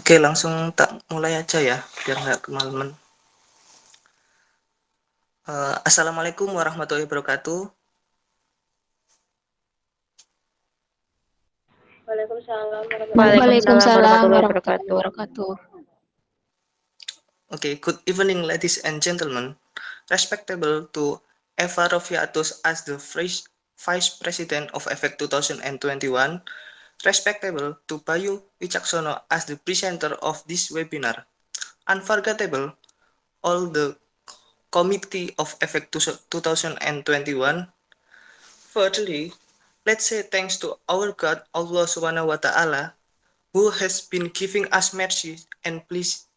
Oke, langsung tak mulai aja ya, biar nggak kemalaman. Assalamualaikum warahmatullahi wabarakatuh. Waalaikumsalam warahmatullahi wabarakatuh. Okay, good evening, ladies and gentlemen. Respectable to Eva Rofiatus as the Vice President of EFEK 2021. Respectable to Bayu Wicaksono as the presenter of this webinar. Unforgettable, all the Committee of EFEK 2021. Thirdly, let's say thanks to our God, Allah Subhanahu wa Ta'ala, who has been giving us mercy and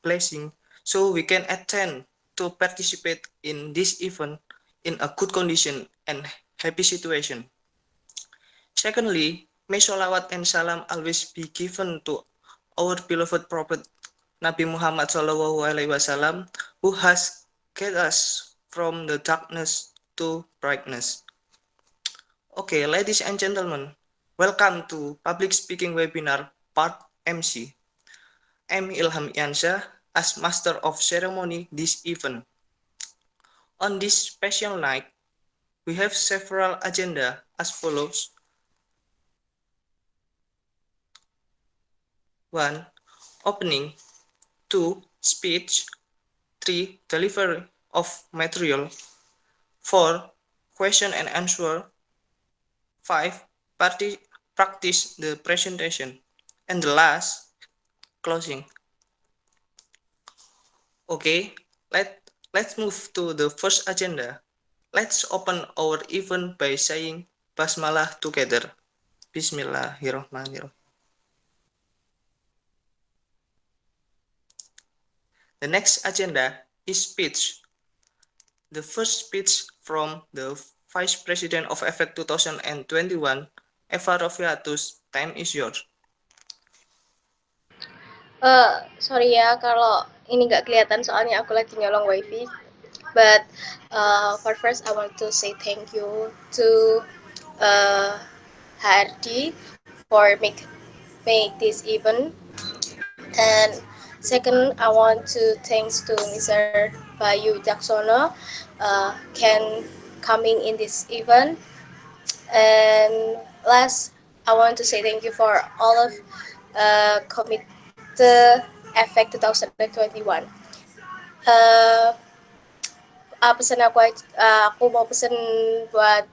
blessing so we can attend to participate in this event in a good condition and happy situation. Secondly, may salawat and salam always be given to our beloved Prophet Nabi Muhammad SAW, who has guided us from the darkness to brightness. Okay, ladies and gentlemen, welcome to Public Speaking Webinar Part MC. I'm Ilham Yansyah as Master of Ceremony this event. On this special night, we have several agenda as follows. 1. Opening. 2. Speech. 3. Delivery of material. 4. Question and answer. 5. Practice the presentation. And the last, closing. Okay, let's move to the first agenda. Let's open our event by saying Basmalah together. Bismillahirrahmanirrahim. The next agenda is speech. The first speech from the Vice President of EFEK 2021, Eva Rofiatus. Time is yours. Sorry ya kalau ini nggak kelihatan soalnya aku lagi nyolong wifi. But for first I want to say thank you to HRD for make this event. And second, I want to thanks to Mr. Bayu Jaksono can coming in this event. And last, I want to say thank you for all of Committee EFEK 2021. Pesan aku mau pesen buat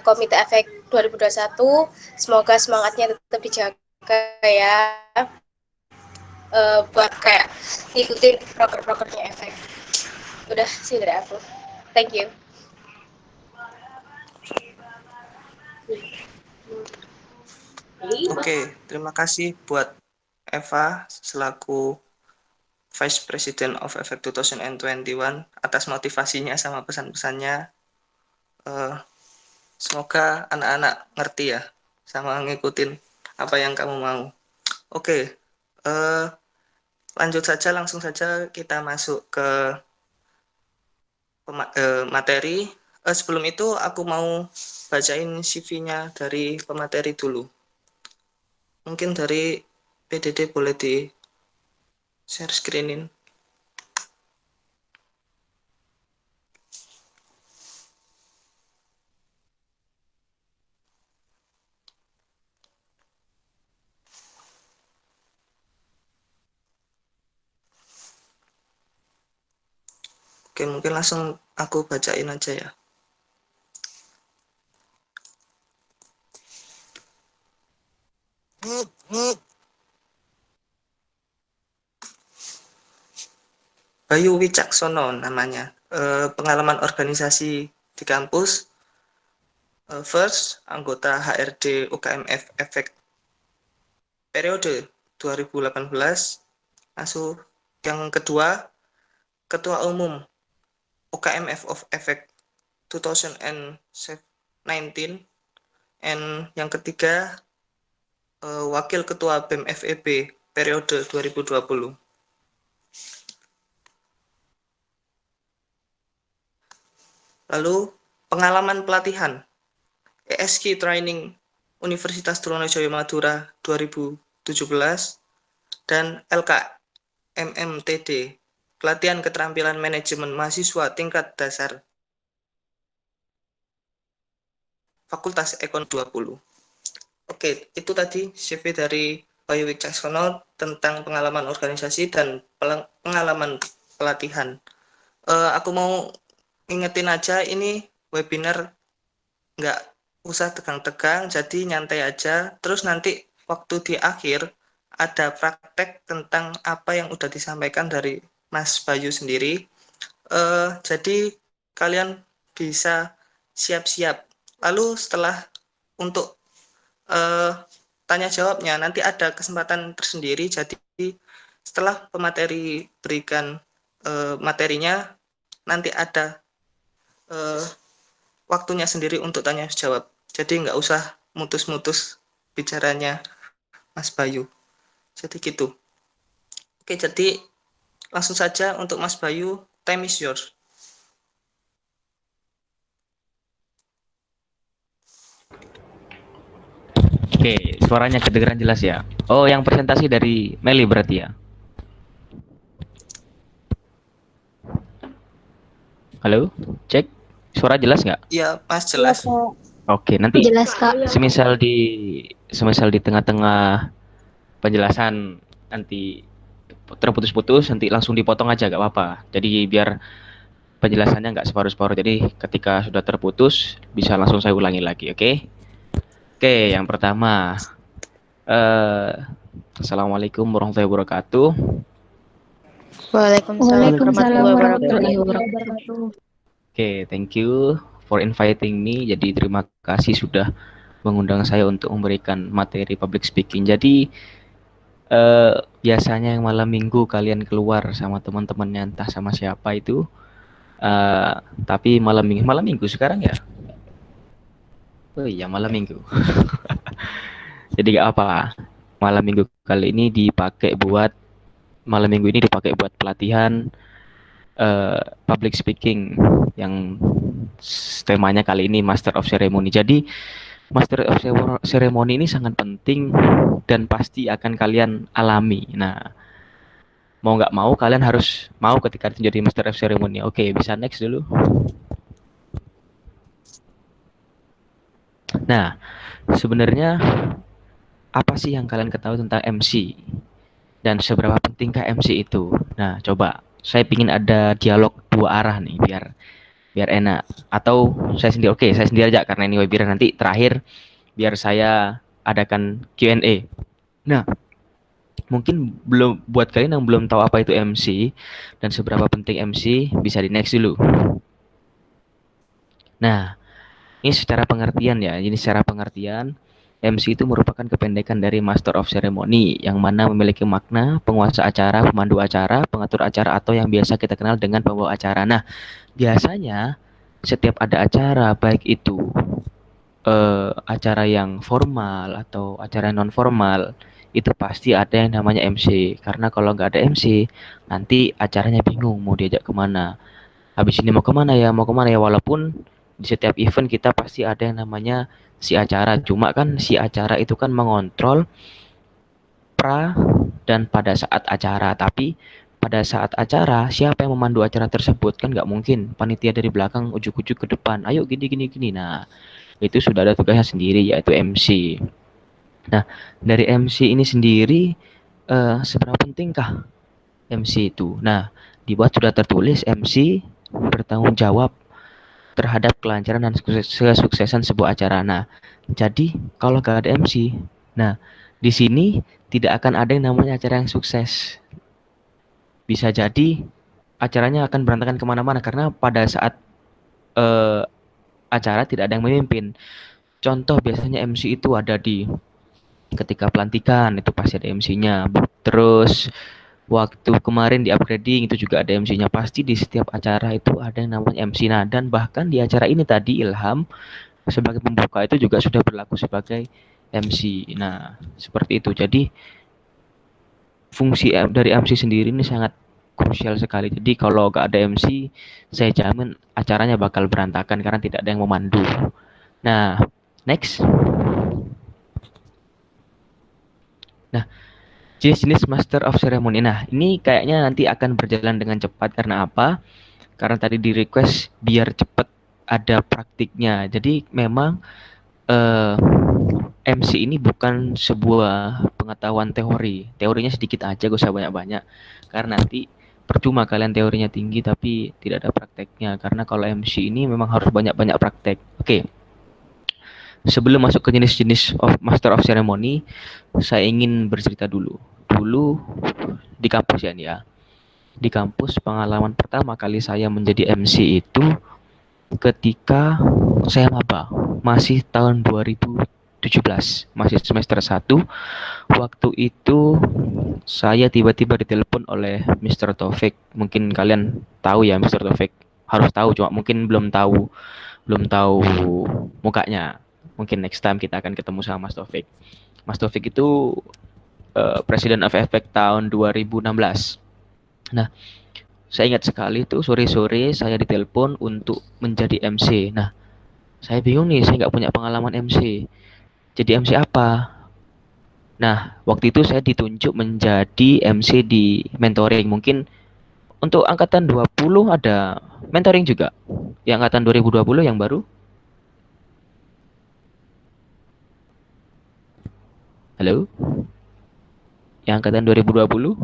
Komite EFEK 2021, semoga semangatnya tetap dijaga ya, buat kayak ngikutin proker-prokernya EFEK. Udah sih dari aku. Thank you. Oke, terima kasih buat Eva selaku Vice President of EFEK 2021 atas motivasinya sama pesan-pesannya. Semoga anak-anak ngerti ya sama ngikutin apa yang kamu mau. Oke, lanjut saja, langsung saja kita masuk ke materi. Sebelum itu aku mau bacain CV-nya dari pemateri dulu. Mungkin dari PDD boleh di share screenin. Oke, mungkin langsung aku bacain aja ya. Bayu Wicaksono namanya. Pengalaman organisasi di kampus. First, anggota HRD UKMF EFEK periode 2018. Masuk yang kedua, Ketua Umum UKMF of EFEK 2019. And yang ketiga, Wakil Ketua BEM FEB periode 2020. Lalu pengalaman pelatihan ESG Training Universitas Trunojoyo Madura 2017. dan LKMMTD, pelatihan keterampilan manajemen mahasiswa tingkat dasar Fakultas Ekonomi 20. Oke, itu tadi CV dari Bayu Wicaksono tentang pengalaman organisasi dan pengalaman pelatihan. Aku mau ingetin aja, ini webinar nggak usah tegang-tegang, jadi nyantai aja. Terus nanti waktu di akhir ada praktek tentang apa yang udah disampaikan dari Mas Bayu sendiri. Jadi kalian bisa siap-siap. Lalu setelah untuk tanya jawabnya nanti ada kesempatan tersendiri. Jadi setelah pemateri berikan materinya, nanti ada eh, waktunya sendiri untuk tanya jawab. Jadi nggak usah mutus-mutus bicaranya Mas Bayu. Jadi gitu. Oke, jadi langsung saja untuk Mas Bayu, time is yours. Oke, suaranya kedengeran jelas ya. Oh, yang presentasi dari Meli berarti ya. Halo, cek. Suara jelas nggak? Iya, Mas, Iya, jelas. Kak. Oke, nanti Jelas, Kak. semisal di tengah-tengah penjelasan nanti terputus-putus, nanti langsung dipotong aja gak apa-apa. Jadi biar penjelasannya nggak separuh-separuh. Jadi ketika sudah terputus bisa langsung saya ulangi lagi, oke? Oke, yang pertama, eh Assalamualaikum warahmatullahi wabarakatuh. Waalaikumsalam warahmatullahi wabarakatuh. Oke, thank you for inviting me. Jadi terima kasih sudah mengundang saya untuk memberikan materi public speaking. Jadi biasanya yang malam minggu kalian keluar sama teman-temannya entah sama siapa itu, eh tapi malam minggu sekarang ya. Oh iya malam minggu. Jadi gak apa. Malam minggu ini dipakai buat pelatihan public speaking yang temanya kali ini Master of Ceremony. Jadi Master of Ceremony ini sangat penting dan pasti akan kalian alami. Nah, mau nggak mau kalian harus mau ketika menjadi Master of Ceremony. Oke, bisa next dulu. Nah, sebenarnya apa sih yang kalian ketahui tentang MC dan seberapa pentingkah MC itu? Nah, coba saya ingin ada dialog dua arah nih biar biar enak. Atau saya sendiri, oke, saya sendiri aja karena ini webinar nanti terakhir biar saya adakan Q&A. Nah, mungkin belum buat kalian yang belum tahu apa itu MC dan seberapa penting MC bisa di next dulu. Nah, ini secara pengertian ya. Ini secara pengertian MC itu merupakan kependekan dari Master of Ceremony yang mana memiliki makna penguasa acara, pemandu acara, pengatur acara atau yang biasa kita kenal dengan pembawa acara. Nah, biasanya setiap ada acara baik itu acara yang formal atau acara non formal itu pasti ada yang namanya MC karena kalau nggak ada MC nanti acaranya bingung mau diajak kemana, habis ini mau kemana ya, walaupun di setiap event kita pasti ada yang namanya si acara, cuma kan si acara itu kan mengontrol pra dan pada saat acara, tapi pada saat acara siapa yang memandu acara tersebut kan nggak mungkin panitia dari belakang ujuk-ujuk ke depan ayo gini gini gini. Nah, itu sudah ada tugasnya sendiri yaitu MC. Nah, dari MC ini sendiri seberapa pentingkah MC itu? Nah, dibuat sudah tertulis MC bertanggung jawab terhadap kelancaran dan kesuksesan sebuah acara. Nah, jadi kalau gak ada MC, nah di sini tidak akan ada yang namanya acara yang sukses. Bisa jadi acaranya akan berantakan kemana-mana karena pada saat eh, acara tidak ada yang memimpin. Contoh biasanya MC itu ada di ketika pelantikan itu pasti ada MC-nya. Terus waktu kemarin di upgrading itu juga ada MC-nya. Pasti di setiap acara itu ada yang namanya MC. Nah, dan bahkan di acara ini tadi Ilham sebagai pembuka itu juga sudah berlaku sebagai MC. Nah, seperti itu. Jadi fungsi dari MC sendiri ini sangat krusial sekali. Jadi kalau nggak ada MC, saya jamin acaranya bakal berantakan karena tidak ada yang memandu. Nah, next. Nah, Jenis-jenis Master of Ceremony. Nah, ini kayaknya nanti akan berjalan dengan cepat karena apa? Karena tadi di request biar cepat ada praktiknya. Jadi memang eh, MC ini bukan sebuah pengetahuan teori. Teorinya sedikit aja, gak usah banyak-banyak. Karena nanti percuma kalian teorinya tinggi tapi tidak ada prakteknya. Karena kalau MC ini memang harus banyak-banyak praktek. Oke, sebelum masuk ke jenis-jenis Master of Ceremony, saya ingin bercerita dulu. Dulu di kampus ya nih ya. Di kampus pengalaman pertama kali saya menjadi MC itu ketika saya maba, masih tahun 2017, masih semester 1. Waktu itu saya tiba-tiba ditelepon oleh Mr. Taufik. Mungkin kalian tahu ya Mr. Taufik. Harus tahu, cuma mungkin belum tahu mukanya. Mungkin next time kita akan ketemu sama Mas Taufik. Mas Taufik itu Presiden of Efek tahun 2016. Nah, saya ingat sekali itu sore-sore saya ditelepon untuk menjadi MC. Nah, saya bingung nih, saya nggak punya pengalaman MC. Jadi MC apa? Nah, waktu itu saya ditunjuk menjadi MC di mentoring. Mungkin untuk angkatan 20 ada mentoring juga. Yang angkatan 2020 yang baru. Halo? Yang angkatan 2020?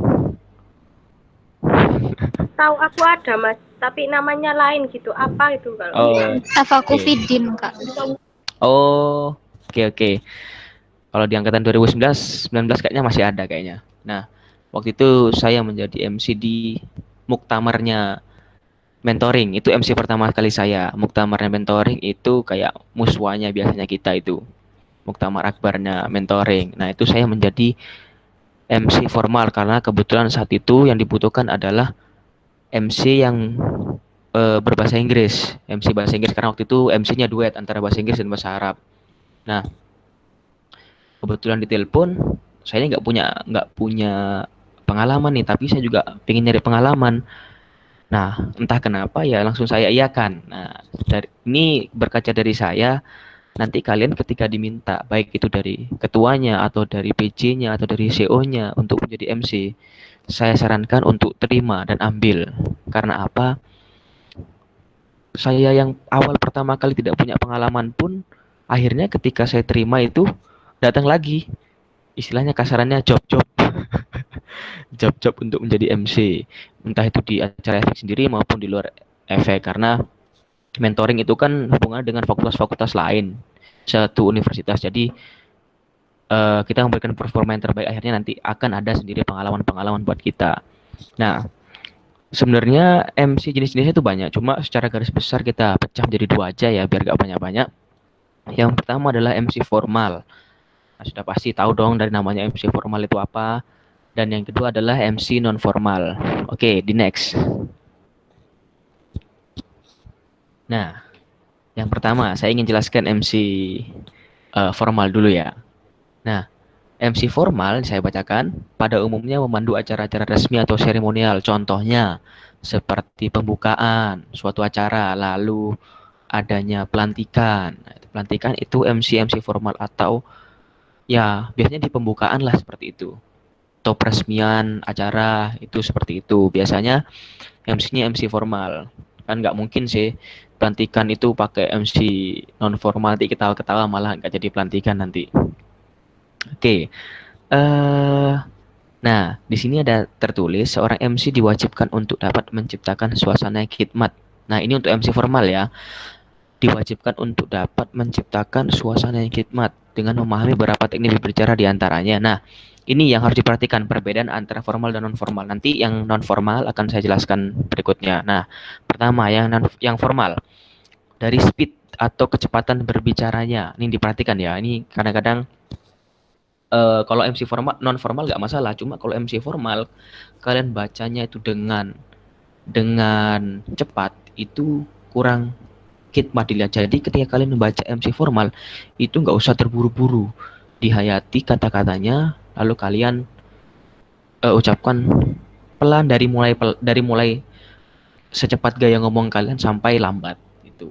Tahu aku ada mas, tapi namanya lain gitu. Apa itu kalau? Oh, Afakufidin Kak. oh, oke. Kalau di angkatan 2019, 19 kayaknya masih ada kayaknya. Nah, waktu itu saya menjadi MC di muktamarnya mentoring. Itu MC pertama kali saya. Muktamarnya mentoring itu kayak muswanya biasanya kita itu. Muktamar akbarnya mentoring. Nah, itu saya menjadi MC formal karena kebetulan saat itu yang dibutuhkan adalah MC yang berbahasa Inggris. MC bahasa Inggris karena waktu itu MC-nya duet antara bahasa Inggris dan bahasa Arab. Nah, kebetulan ditelepon, saya nggak punya pengalaman nih, tapi saya juga pengen nyari pengalaman. Nah, entah kenapa ya langsung saya iakan. Nah, ini berkaca dari saya, nanti kalian ketika diminta, baik itu dari ketuanya atau dari PJ-nya atau dari CO-nya untuk menjadi MC, saya sarankan untuk terima dan ambil. Karena apa? Saya yang awal pertama kali tidak punya pengalaman pun, akhirnya ketika saya terima itu datang lagi. Istilahnya kasarannya job-job. Job-job untuk menjadi MC. Entah itu di acara efek sendiri maupun di luar efek. Karena mentoring itu kan hubungannya dengan fakultas-fakultas lain satu universitas. Jadi kita memberikan performa yang terbaik, akhirnya nanti akan ada sendiri pengalaman-pengalaman buat kita. Nah, sebenarnya MC jenis-jenisnya itu banyak, cuma secara garis besar kita pecah menjadi dua aja ya biar gak banyak-banyak. Yang pertama adalah MC formal. Nah, sudah pasti tahu dong dari namanya MC formal itu apa. Dan yang kedua adalah MC non formal. Oke, di next. Nah, yang pertama saya ingin jelaskan MC formal dulu ya. Nah, MC formal saya bacakan pada umumnya memandu acara-acara resmi atau seremonial. Contohnya seperti pembukaan suatu acara, lalu adanya pelantikan. Nah, pelantikan itu MC formal atau ya biasanya di pembukaan lah seperti itu. Atau peresmian acara itu seperti itu. Biasanya MC-nya MC formal. Kan nggak mungkin sih pelantikan itu pakai MC non formal, nanti ketawa-ketawa malah nggak jadi pelantikan nanti. Oke. Nah, di sini ada tertulis seorang MC diwajibkan untuk dapat menciptakan suasana yang khidmat. Nah, ini untuk MC formal ya. Diwajibkan untuk dapat menciptakan suasana yang khidmat dengan memahami beberapa teknik berbicara di antaranya. Nah, ini yang harus diperhatikan perbedaan antara formal dan non formal. Nanti yang non formal akan saya jelaskan berikutnya. Nah, pertama yang formal dari speed atau kecepatan berbicaranya. Ini diperhatikan ya. Ini kadang-kadang kalau MC formal non formal nggak masalah. Cuma kalau MC formal kalian bacanya itu dengan cepat itu kurang khidmat dilihat. Jadi ketika kalian membaca MC formal itu nggak usah terburu-buru, dihayati kata-katanya, lalu kalian ucapkan pelan dari mulai secepat gaya ngomong kalian sampai lambat itu.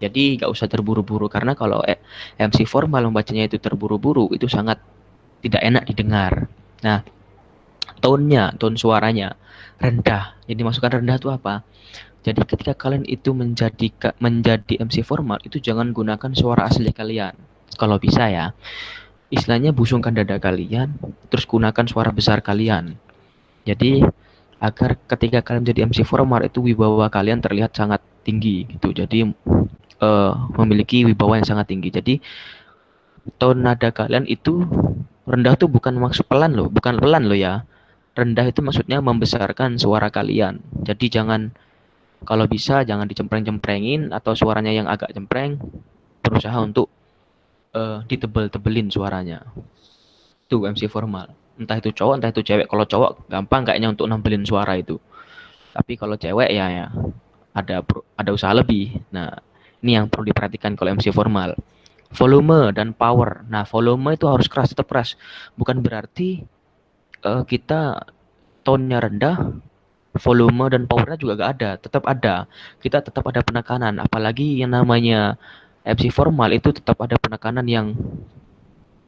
Jadi nggak usah terburu-buru karena kalau MC formal membacanya itu terburu-buru itu sangat tidak enak didengar. Nah, tone suaranya rendah. Jadi masukan rendah itu apa? Jadi ketika kalian itu menjadi MC formal, itu jangan gunakan suara asli kalian. Kalau bisa ya, istilahnya busungkan dada kalian, terus gunakan suara besar kalian. Jadi agar ketika kalian jadi MC formal itu wibawa kalian terlihat sangat tinggi gitu. Jadi memiliki wibawa yang sangat tinggi. Jadi tone nada kalian itu rendah tuh bukan maksud pelan loh, bukan pelan loh ya. Rendah itu maksudnya membesarkan suara kalian. Jadi kalau bisa jangan dicempreng-cemprengin atau suaranya yang agak cempreng, berusaha untuk ditebel-tebelin suaranya. Itu MC formal. Entah itu cowok, entah itu cewek. Kalau cowok gampang kayaknya untuk nampilin suara itu. Tapi kalau cewek ya ada usaha lebih. Nah, ini yang perlu diperhatikan kalau MC formal. Volume dan power. Nah, volume itu harus keras, tetap keras. Bukan berarti kita tone-nya rendah, volume dan powernya juga gak ada, tetap ada. Kita tetap ada penekanan, apalagi yang namanya MC formal itu tetap ada penekanan yang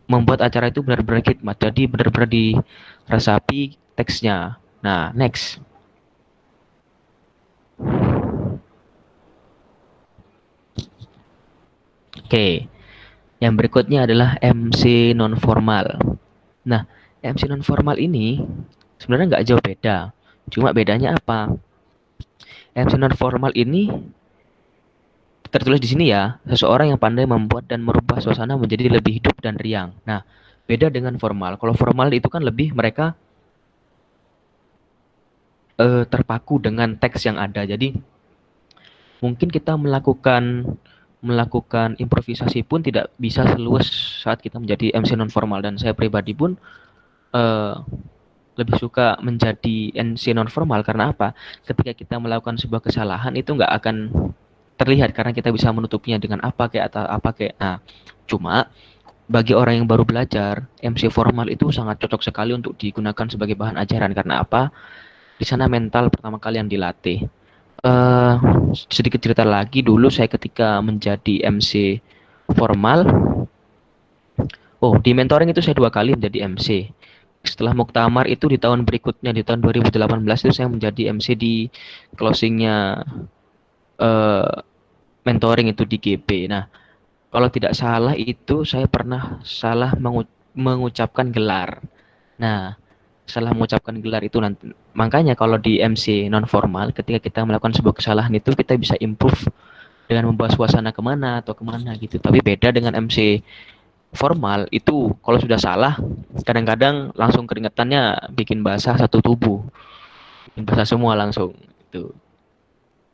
membuat acara itu benar-benar khidmat. Jadi benar-benar diresapi teksnya. Nah, next. Oke, yang berikutnya adalah MC non formal. Nah, MC non formal ini sebenarnya nggak jauh beda. Cuma bedanya apa? MC non formal ini tertulis di sini ya, seseorang yang pandai membuat dan merubah suasana menjadi lebih hidup dan riang. Nah, beda dengan formal. Kalau formal itu kan lebih mereka terpaku dengan teks yang ada. Jadi mungkin kita melakukan improvisasi pun tidak bisa seluas saat kita menjadi MC non formal, dan saya pribadi pun eh, lebih suka menjadi MC non formal karena apa? Ketika kita melakukan sebuah kesalahan itu nggak akan terlihat karena kita bisa menutupinya dengan apa kayak atau apa kayak. Nah, cuma bagi orang yang baru belajar, MC formal itu sangat cocok sekali untuk digunakan sebagai bahan ajaran karena apa? Di sana mental pertama kali yang dilatih. eh Sedikit cerita lagi, dulu saya ketika menjadi MC formal, di mentoring itu saya 2 kali menjadi MC. Setelah muktamar itu di tahun berikutnya, di tahun 2018 itu saya menjadi MC di closingnya eh, mentoring itu di GB. Nah, kalau tidak salah itu saya pernah salah mengucapkan gelar. Nah, salah mengucapkan gelar itu nanti. Makanya kalau di MC non formal, ketika kita melakukan sebuah kesalahan itu kita bisa improve dengan membawa suasana kemana atau kemana gitu. Tapi beda dengan MC formal itu kalau sudah salah, kadang-kadang langsung keringetannya bikin basah satu tubuh, bikin basah semua langsung. Itu.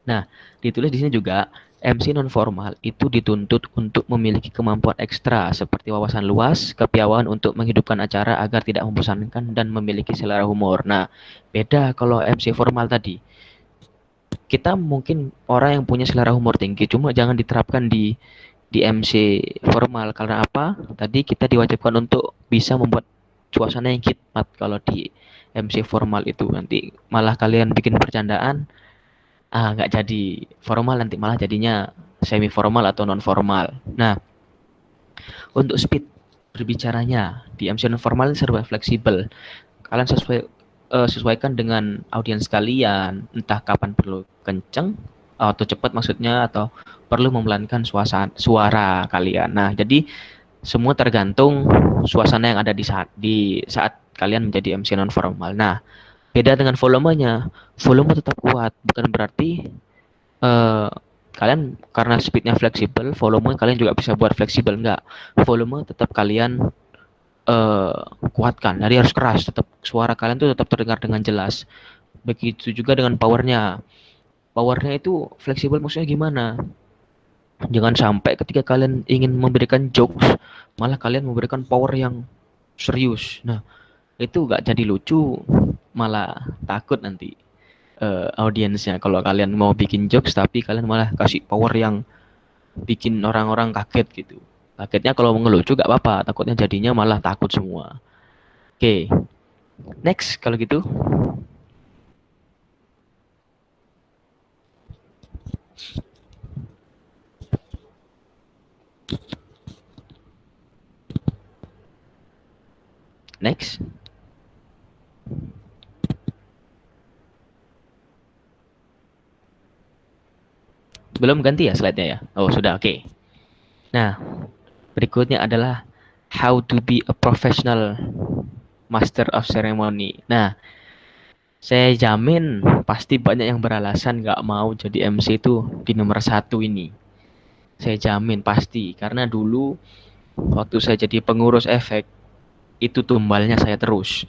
Nah, ditulis di sini juga MC non formal itu dituntut untuk memiliki kemampuan ekstra seperti wawasan luas, kepiawaian untuk menghidupkan acara agar tidak membosankan dan memiliki selera humor. Nah, beda kalau MC formal tadi. Kita mungkin orang yang punya selera humor tinggi, cuma jangan diterapkan di MC formal karena apa? Tadi kita diwajibkan untuk bisa membuat suasana yang khidmat. Kalau di MC formal itu nanti malah kalian bikin bercandaan, nggak jadi formal, nanti malah jadinya semi formal atau non formal. Nah, untuk speed berbicaranya di MC non formal serba fleksibel. Kalian sesuaikan dengan audiens kalian, entah kapan perlu kenceng atau cepat maksudnya, atau perlu memelankan suara kalian. Nah, jadi semua tergantung suasana yang ada di saat kalian menjadi MC non formal. Nah, beda dengan volumenya. Volume tetap kuat, bukan berarti eh, kalian karena speednya fleksibel, volume kalian juga bisa buat fleksibel, enggak. Volume tetap kalian eh, kuatkan. Jadi harus keras, tetap suara kalian tuh tetap terdengar dengan jelas. Begitu juga dengan powernya. Powernya itu fleksibel maksudnya gimana? Jangan sampai ketika kalian ingin memberikan jokes, malah kalian memberikan power yang serius. Nah, itu gak jadi lucu, malah takut nanti audiensnya. Kalau kalian mau bikin jokes tapi kalian malah kasih power yang bikin orang-orang kaget gitu. Kagetnya kalau mau ngelucu gak apa-apa, takutnya jadinya malah takut semua. Oke, next kalau gitu. Next. Belum ganti ya slide-nya ya? Oh, sudah, oke. Nah, berikutnya adalah how to be a professional master of ceremony. Nah, saya jamin pasti banyak yang beralasan nggak mau jadi MC itu di nomor 1 ini. Saya jamin pasti, karena dulu waktu saya jadi pengurus efek, itu tumbalnya saya terus.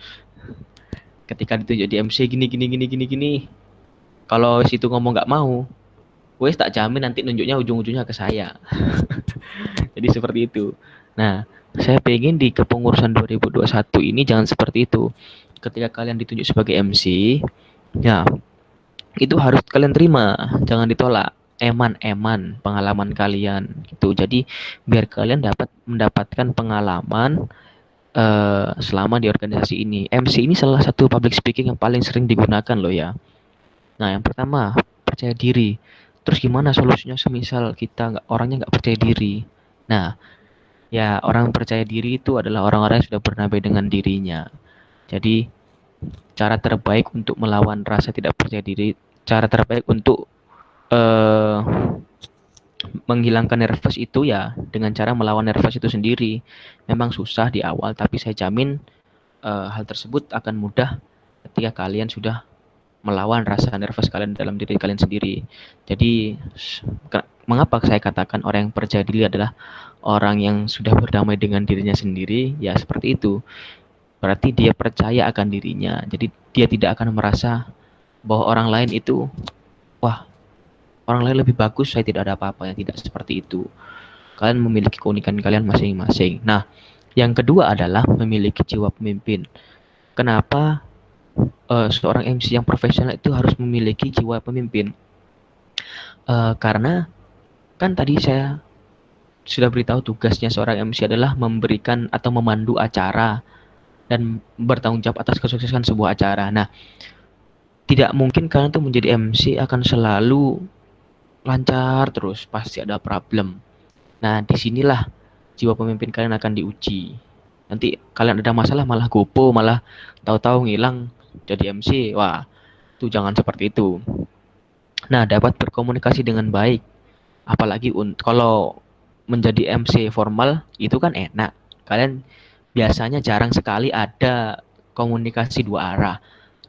Ketika ditunjuk di MC gini. Kalau situ ngomong nggak mau, wes tak jamin nanti nunjuknya ujung-ujungnya ke saya. Jadi seperti itu. Nah, saya pengen di kepengurusan 2021 ini jangan seperti itu. Ketika kalian ditunjuk sebagai MC, ya itu harus kalian terima, jangan ditolak. Eman-eman pengalaman kalian gitu. Jadi biar kalian dapat mendapatkan pengalaman selama di organisasi ini. MC ini salah satu public speaking yang paling sering digunakan loh ya. Nah, yang pertama, percaya diri. Terus gimana solusinya semisal kita orangnya nggak percaya diri? Nah, ya orang percaya diri itu adalah orang-orang yang sudah bernabeh dengan dirinya. Jadi, cara terbaik untuk melawan rasa tidak percaya diri, cara terbaik untuk menghilangkan nervous itu ya dengan cara melawan nervous itu sendiri. Memang susah di awal, tapi saya jamin hal tersebut akan mudah ketika kalian sudah melawan rasa nervous kalian dalam diri kalian sendiri. Jadi mengapa saya katakan orang yang percaya diri adalah orang yang sudah berdamai dengan dirinya sendiri? Ya seperti itu. Berarti dia percaya akan dirinya. Jadi dia tidak akan merasa bahwa orang lain itu, wah, orang lain lebih bagus, saya tidak ada apa-apa. Ya tidak seperti itu. Kalian memiliki keunikan kalian masing-masing. Nah, yang kedua adalah memiliki jiwa pemimpin. Kenapa seorang MC yang profesional itu harus memiliki jiwa pemimpin? Karena kan tadi saya sudah beritahu tugasnya seorang MC adalah memberikan atau memandu acara dan bertanggung jawab atas kesuksesan sebuah acara. Nah, tidak mungkin kalian tuh menjadi MC akan selalu lancar terus, pasti ada problem. Nah, disinilah jiwa pemimpin kalian akan diuji. Nanti kalian ada masalah malah gopo, malah tahu-tahu ngilang jadi MC. Wah, itu jangan seperti itu. Nah, dapat berkomunikasi dengan baik. Apalagi kalau menjadi MC formal itu kan enak. Kalian biasanya jarang sekali ada komunikasi dua arah.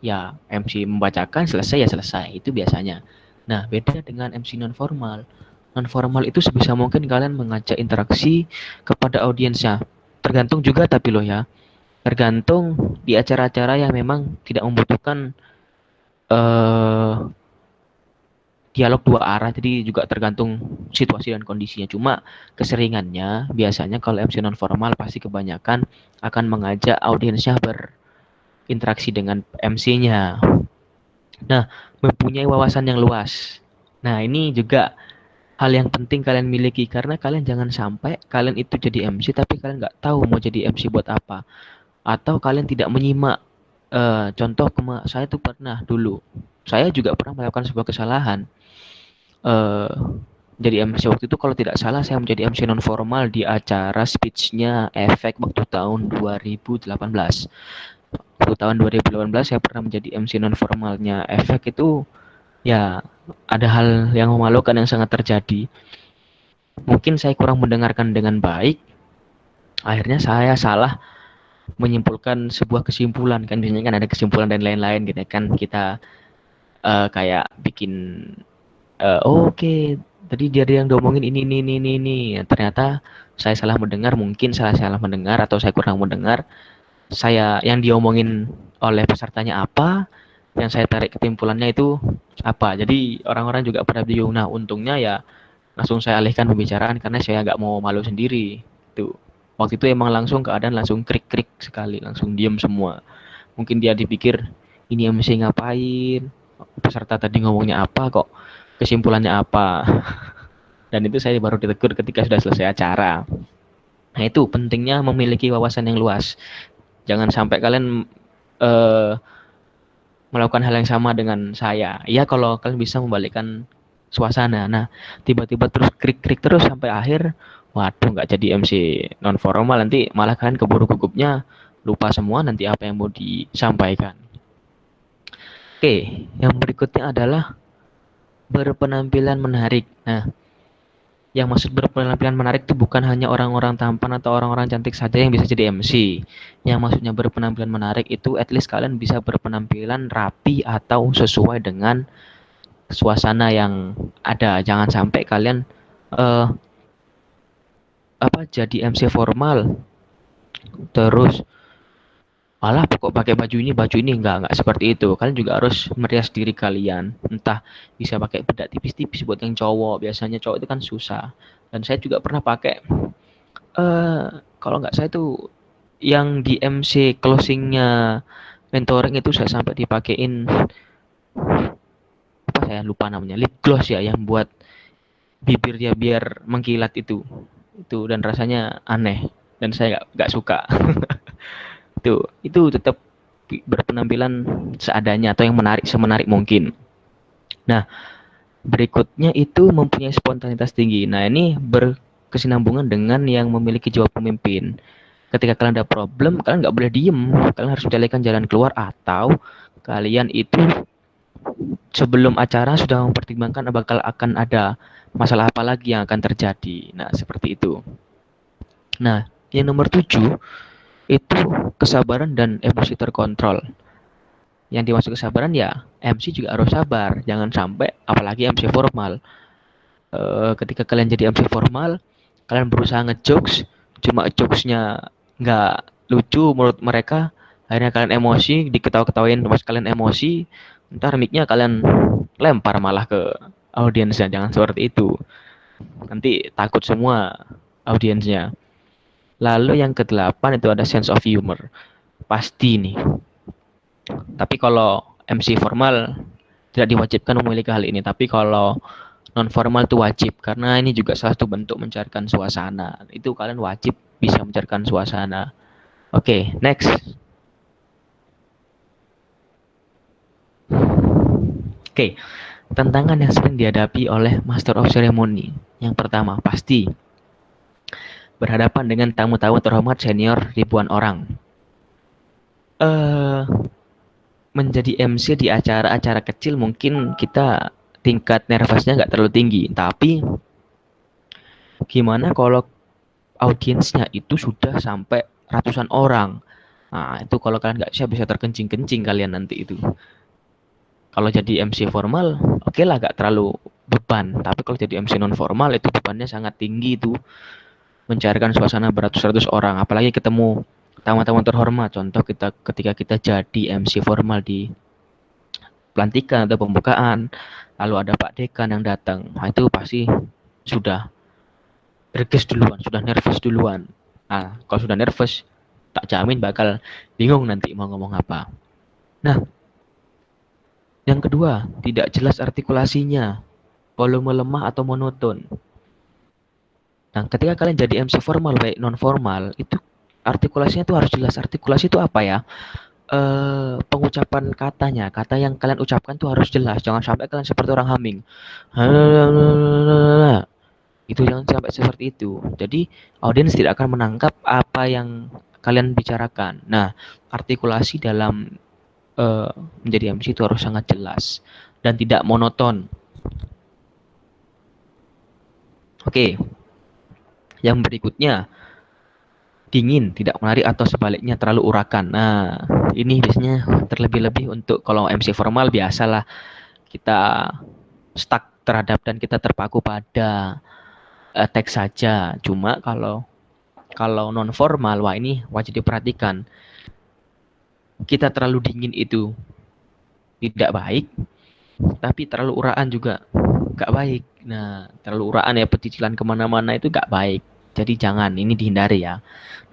Ya, MC membacakan selesai ya selesai. Itu biasanya. Nah, beda dengan MC non formal. Non formal itu sebisa mungkin kalian mengajak interaksi kepada audiensnya. Tergantung juga tapi loh ya. Tergantung di acara-acara yang memang tidak membutuhkan dialog dua arah, jadi juga tergantung situasi dan kondisinya. Cuma keseringannya biasanya kalau MC non formal pasti kebanyakan akan mengajak audiensnya berinteraksi dengan MC-nya. Nah, mempunyai wawasan yang luas. Nah, ini juga hal yang penting kalian miliki, karena kalian jangan sampai kalian itu jadi MC tapi kalian nggak tahu mau jadi MC buat apa, atau kalian tidak menyimak. Contoh saya tuh pernah dulu, saya juga pernah melakukan sebuah kesalahan. Jadi MC waktu itu kalau tidak salah saya menjadi MC non formal di acara speech-nya Efek waktu tahun 2018. Waktu tahun 2018 saya pernah menjadi MC non formalnya Efek. Itu ya ada hal yang memalukan yang sangat terjadi. Mungkin saya kurang mendengarkan dengan baik. Akhirnya saya salah menyimpulkan sebuah kesimpulan, kan biasanya kan ada kesimpulan dan lain-lain gitu kan, kita kayak bikin oke, tadi dia yang ngomongin ini. Ternyata saya salah mendengar, mungkin salah mendengar atau saya kurang mendengar. Saya yang diomongin oleh pesertanya apa, yang saya tarik kesimpulannya itu apa. Jadi orang-orang juga pada bingung. Nah, untungnya ya langsung saya alihkan pembicaraan karena saya nggak mau malu sendiri. Tuh. Waktu itu emang langsung keadaan langsung krik-krik sekali, langsung diem semua. Mungkin dia dipikir ini MC ngapain, peserta tadi ngomongnya apa kok, kesimpulannya apa. Dan itu saya baru ditegur ketika sudah selesai acara. Nah, itu pentingnya memiliki wawasan yang luas. Jangan sampai kalian melakukan hal yang sama dengan saya. Ya kalau kalian bisa membalikkan suasana. Nah, tiba-tiba terus krik-krik terus sampai akhir, waduh nggak jadi MC non formal, nanti malah kalian keburu gugupnya lupa semua nanti apa yang mau disampaikan. Oke, yang berikutnya adalah berpenampilan menarik. Nah, yang maksud berpenampilan menarik itu bukan hanya orang-orang tampan atau orang-orang cantik saja yang bisa jadi MC. Yang maksudnya berpenampilan menarik itu at least kalian bisa berpenampilan rapi atau sesuai dengan suasana yang ada. Jangan sampai kalian eh jadi MC formal terus malah pokok pakai baju ini enggak seperti itu. Kalian juga harus merias diri kalian. Entah bisa pakai bedak tipis-tipis buat yang cowok. Biasanya cowok itu kan susah. Dan saya juga pernah pakai kalau nggak saya tuh yang di MC closingnya mentoring itu saya sampai dipakein apa saya lupa namanya lip gloss ya yang buat bibirnya biar mengkilat itu dan rasanya aneh dan saya nggak suka itu tetap berpenampilan seadanya atau yang menarik semenarik mungkin. Nah, berikutnya itu mempunyai spontanitas tinggi. Nah, ini berkesinambungan dengan yang memiliki jiwa pemimpin. Ketika kalian ada problem, kalian nggak boleh diem. Kalian harus mencarikan jalan keluar atau kalian itu sebelum acara sudah mempertimbangkan bakal akan ada masalah apa lagi yang akan terjadi. Nah, seperti itu. Nah, yang nomor 7 itu kesabaran dan emosi terkontrol. Yang dimaksud kesabaran ya MC juga harus sabar. Jangan sampai apalagi MC formal. Ketika kalian jadi MC formal, kalian berusaha ngejokes, cuma jokesnya nggak lucu menurut mereka, akhirnya kalian emosi, diketawa-ketawain pas kalian emosi, ntar mic-nya kalian lempar malah ke audiensnya. Jangan seperti itu. Nanti takut semua audiensnya. Lalu yang ke-8 itu ada sense of humor. Pasti nih. Tapi kalau MC formal tidak diwajibkan memiliki hal ini. Tapi kalau non formal itu wajib karena ini juga salah satu bentuk mencarikan suasana. Itu kalian wajib bisa mencarikan suasana. Oke, next. Oke, tantangan yang sering dihadapi oleh Master of Ceremony. Yang pertama, pasti berhadapan dengan tamu-tamu terhormat senior ribuan orang. Menjadi MC di acara-acara kecil mungkin kita tingkat nervousnya nggak terlalu tinggi. Tapi gimana kalau audiensnya itu sudah sampai ratusan orang? Nah, itu kalau kalian nggak siap bisa terkencing-kencing kalian nanti itu. Kalau jadi MC formal, oke lah nggak terlalu beban. Tapi kalau jadi MC non formal itu bebannya sangat tinggi itu. Mencarikan suasana beratus-ratus orang, apalagi ketemu tamu-tamu terhormat. Contoh ketika kita jadi MC formal di pelantikan atau pembukaan, lalu ada Pak Dekan yang datang, nah itu pasti sudah berges duluan, sudah nervous duluan. Nah, kalau sudah nervous, tak jamin bakal bingung nanti mau ngomong apa. Nah, yang kedua, tidak jelas artikulasinya, volume lemah atau monoton. Nah, ketika kalian jadi MC formal baik non formal, itu artikulasinya tuh harus jelas. Artikulasi itu apa ya? Pengucapan katanya, kata yang kalian ucapkan tuh harus jelas. Jangan sampai kalian seperti orang humming. Itu jangan sampai seperti itu. Jadi audiens tidak akan menangkap apa yang kalian bicarakan. Nah, artikulasi dalam menjadi MC itu harus sangat jelas dan tidak monoton. Oke. Yang berikutnya, dingin, tidak menarik atau sebaliknya terlalu urakan. Nah, ini biasanya terlebih-lebih untuk kalau MC formal biasalah kita stuck terhadap dan kita terpaku pada teks saja. Cuma kalau non formal, wah ini wajib diperhatikan. Kita terlalu dingin itu tidak baik, tapi terlalu uraan juga gak baik. Nah, terlalu uraan ya pecicilan kemana-mana itu gak baik. Jadi jangan, ini dihindari ya.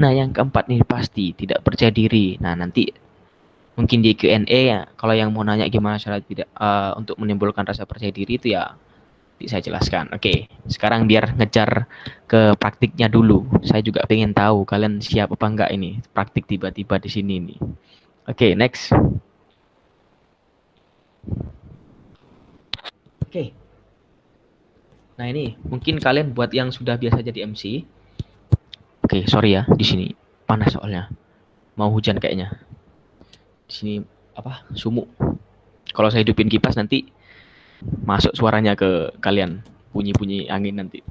Nah, yang keempat nih pasti tidak percaya diri. Nah, nanti mungkin di Q&A ya, kalau yang mau nanya gimana cara tidak untuk menimbulkan rasa percaya diri itu ya saya jelaskan. Oke, sekarang biar ngejar ke praktiknya dulu. Saya juga pengen tahu kalian siap apa enggak ini praktik tiba-tiba di sini nih. Oke, next. Oke. Nah, ini mungkin kalian buat yang sudah biasa jadi MC. Oke, sorry ya, di sini panas soalnya. Mau hujan kayaknya. Di sini sumuk. Kalau saya hidupin kipas nanti masuk suaranya ke kalian, bunyi-bunyi angin nanti.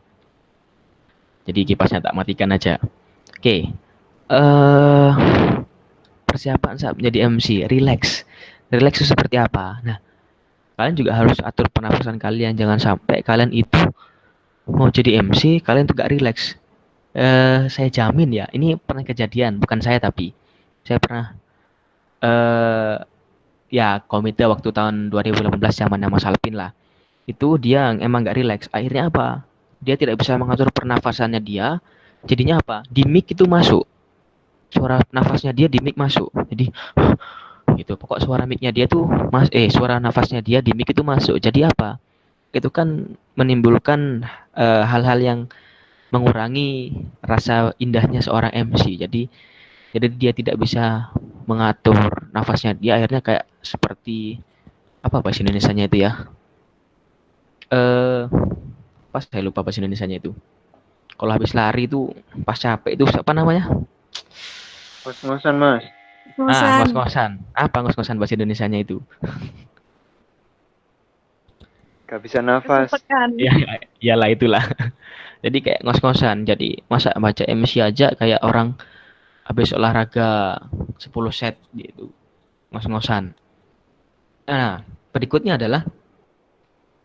Jadi kipasnya tak matikan aja. Oke. Persiapan saat menjadi MC, relax. Relax itu seperti apa? Nah, kalian juga harus atur pernafasan kalian. Jangan sampai kalian itu mau jadi MC, kalian tuh gak relax. Saya jamin ya, ini pernah kejadian, bukan saya tapi saya pernah eh ya komite waktu tahun 2018 zamannya Mas Alpin lah. Itu dia emang gak relax. Akhirnya apa? Dia tidak bisa mengatur pernafasannya dia. Jadinya apa? Di mic itu masuk. Suara nafasnya dia di mic masuk. Jadi gitu. Pokok suara mic-nya dia tuh suara nafasnya dia di mic itu masuk. Jadi apa? Itu kan menimbulkan hal-hal yang mengurangi rasa indahnya seorang MC. Jadi dia tidak bisa mengatur nafasnya. Dia akhirnya kayak seperti apa bahasa Indonesianya itu ya? Pas saya lupa bahasa Indonesianya itu. Kalau habis lari itu pas capek itu apa namanya? Ngos-ngosan, Mas. Ngos-ngosan. Apa ngos-ngosan bahasa Indonesianya itu? Gak bisa nafas. Ya, iyalah itulah. Jadi kayak ngos-ngosan. Jadi masa baca MC aja kayak orang habis olahraga 10 set gitu. Ngos-ngosan. Nah, berikutnya adalah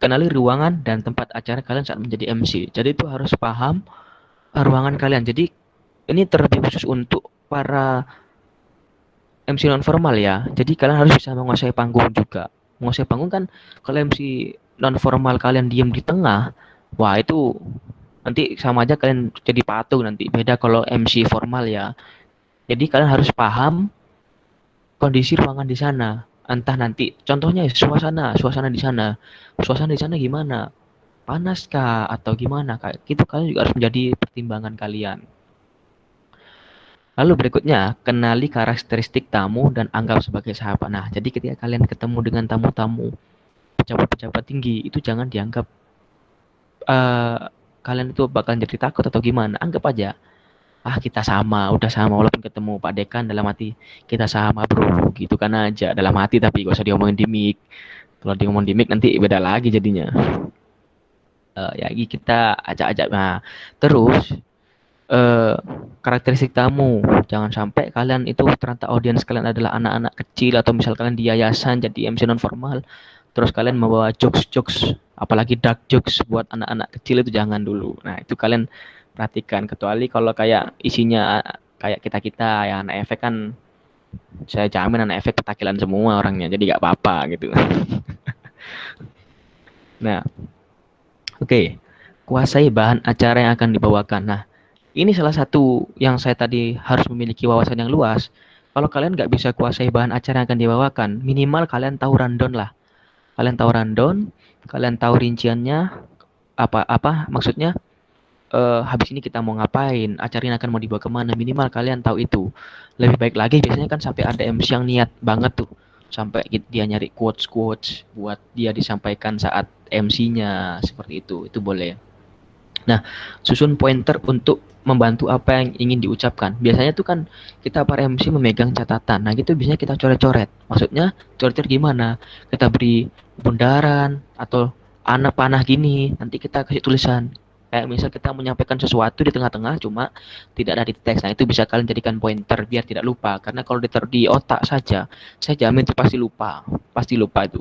kenali ruangan dan tempat acara kalian saat menjadi MC. Jadi itu harus paham ruangan kalian. Jadi ini terlebih khusus untuk para MC non formal ya. Jadi kalian harus bisa menguasai panggung juga. Menguasai panggung kan kalau MC non formal kalian diem di tengah, wah itu nanti sama aja kalian jadi patung nanti. Beda kalau MC formal ya. Jadi kalian harus paham kondisi ruangan di sana. Entah nanti contohnya suasana di sana. Suasana di sana gimana? Panas kah atau gimana kak? Itu kalian juga harus menjadi pertimbangan kalian. Lalu berikutnya, kenali karakteristik tamu dan anggap sebagai sahabat. Nah, jadi ketika kalian ketemu dengan tamu-tamu, pejabat-pejabat tinggi, itu jangan dianggap kalian itu bakal jadi takut atau gimana. Anggap aja, kita sama, udah sama. Walaupun ketemu Pak Dekan dalam hati, kita sama bro, gitu kan aja. Dalam hati tapi gak usah diomongin di mic. Kalau diomongin di mic nanti beda lagi jadinya. Ya kita ajak-ajak. Nah, terus karakteristik tamu, jangan sampai kalian itu ternyata audiens kalian adalah anak-anak kecil atau misal kalian di yayasan jadi MC non formal terus kalian membawa jokes apalagi dark jokes buat anak-anak kecil itu jangan dulu. Nah itu kalian perhatikan, kecuali kalau kayak isinya kayak kita ya anak efek kan, saya jamin anak efek petakilan semua orangnya jadi gak apa-apa gitu. Nah oke. Kuasai bahan acara yang akan dibawakan. Nah ini salah satu yang saya tadi harus memiliki wawasan yang luas. Kalau kalian nggak bisa kuasai bahan acara yang akan dibawakan, minimal kalian tahu rundown lah. Kalian tahu rundown, kalian tahu rinciannya, apa maksudnya habis ini kita mau ngapain, acara ini akan mau dibawa kemana, minimal kalian tahu itu. Lebih baik lagi biasanya kan sampai ada MC yang niat banget tuh. Sampai dia nyari quotes-quotes buat dia disampaikan saat MC-nya, seperti itu. Itu boleh. Nah, susun pointer untuk membantu apa yang ingin diucapkan. Biasanya tuh kan kita para MC memegang catatan. Nah, gitu biasanya kita coret-coret. Maksudnya, coret-coret gimana? Kita beri bundaran atau anak panah gini. Nanti kita kasih tulisan. Kayak misal kita menyampaikan sesuatu di tengah-tengah cuma tidak ada di teks. Nah, itu bisa kalian jadikan pointer biar tidak lupa. Karena kalau ditaruh di otak saja, saya jamin itu pasti lupa. Pasti lupa itu.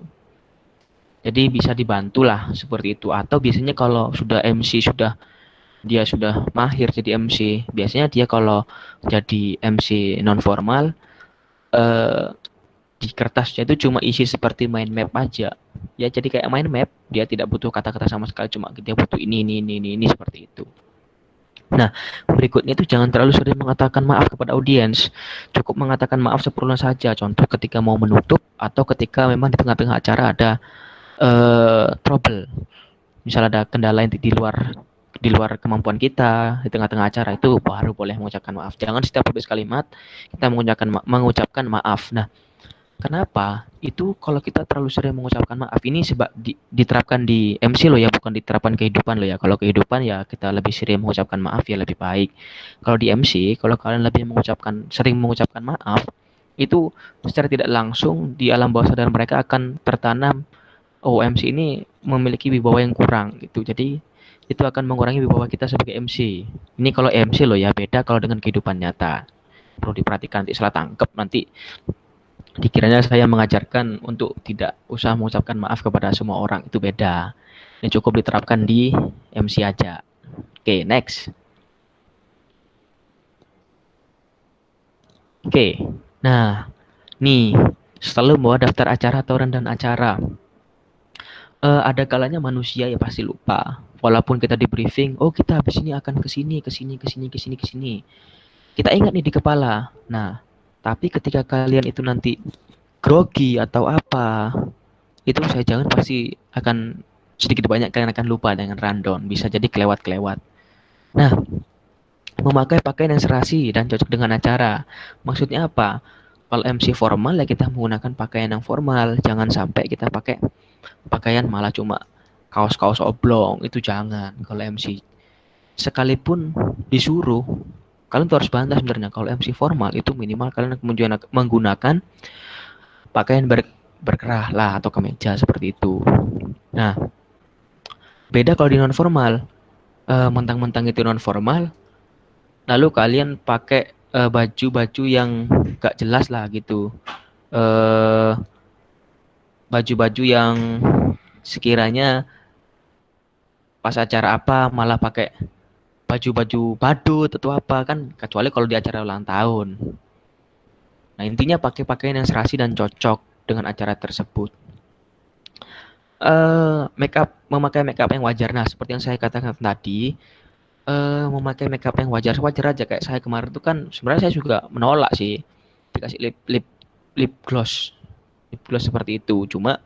Jadi bisa dibantulah seperti itu. Atau biasanya kalau sudah MC dia sudah mahir jadi MC, biasanya dia kalau jadi MC non formal di kertasnya itu cuma isi seperti mind map aja. Ya jadi kayak mind map, dia tidak butuh kata-kata sama sekali, cuma dia butuh ini seperti itu. Nah, berikutnya itu jangan terlalu sering mengatakan maaf kepada audiens. Cukup mengatakan maaf seperlunya saja. Contoh ketika mau menutup atau ketika memang di tengah-tengah acara ada trouble, misal ada kendala yang di luar kemampuan kita di tengah-tengah acara, itu baru boleh mengucapkan maaf. Jangan setiap habis kalimat kita mengucapkan maaf. Nah, kenapa? Itu kalau kita terlalu sering mengucapkan maaf ini diterapkan di MC loh ya, bukan diterapkan kehidupan loh ya. Kalau kehidupan ya kita lebih sering mengucapkan maaf ya lebih baik. Kalau di MC, kalau kalian lebih sering mengucapkan maaf, itu secara tidak langsung di alam bawah sadar mereka akan tertanam, oh MC ini memiliki wibawa yang kurang gitu. Jadi itu akan mengurangi wibawa kita sebagai MC. Ini kalau MC loh ya, beda kalau dengan kehidupan nyata. Perlu diperhatikan, nanti salah tangkap, nanti dikiranya saya mengajarkan untuk tidak usah mengucapkan maaf kepada semua orang, itu beda. Ini cukup diterapkan di MC aja. Oke, next. Oke, nah nih selalu bawa daftar acara atau rundown acara. Ada kalanya manusia ya pasti lupa. Walaupun kita di briefing, oh kita habis ini akan ke sini, ke sini, ke sini, ke sini, ke sini. Kita ingat nih di kepala. Nah, tapi ketika kalian itu nanti grogi atau apa, itu saya jangan pasti akan sedikit banyak kalian akan lupa dengan rundown. Bisa jadi kelewat-kelewat. Nah, memakai pakaian yang serasi dan cocok dengan acara. Maksudnya apa? Kalau MC formal ya kita menggunakan pakaian yang formal. Jangan sampai kita pakai pakaian malah cuma kaos-kaos oblong. Itu jangan kalau MC. Sekalipun disuruh, kalian tuh harus bantah sebenarnya. Kalau MC formal itu minimal kalian menggunakan pakaian berkerah lah atau kemeja seperti itu. Nah, beda kalau di non formal. Mentang-mentang itu non formal, lalu kalian pakai baju-baju yang gak jelas lah gitu. Baju-baju yang sekiranya pas acara apa malah pakai baju-baju badut atau apa kan, kecuali kalau di acara ulang tahun. Nah, intinya pakai pakaian yang serasi dan cocok dengan acara tersebut. Memakai make up yang wajar. Nah, seperti yang saya katakan tadi, memakai make up yang wajar aja. Kayak saya kemarin tuh kan sebenarnya saya juga menolak sih dikasih lip gloss seperti itu. Cuma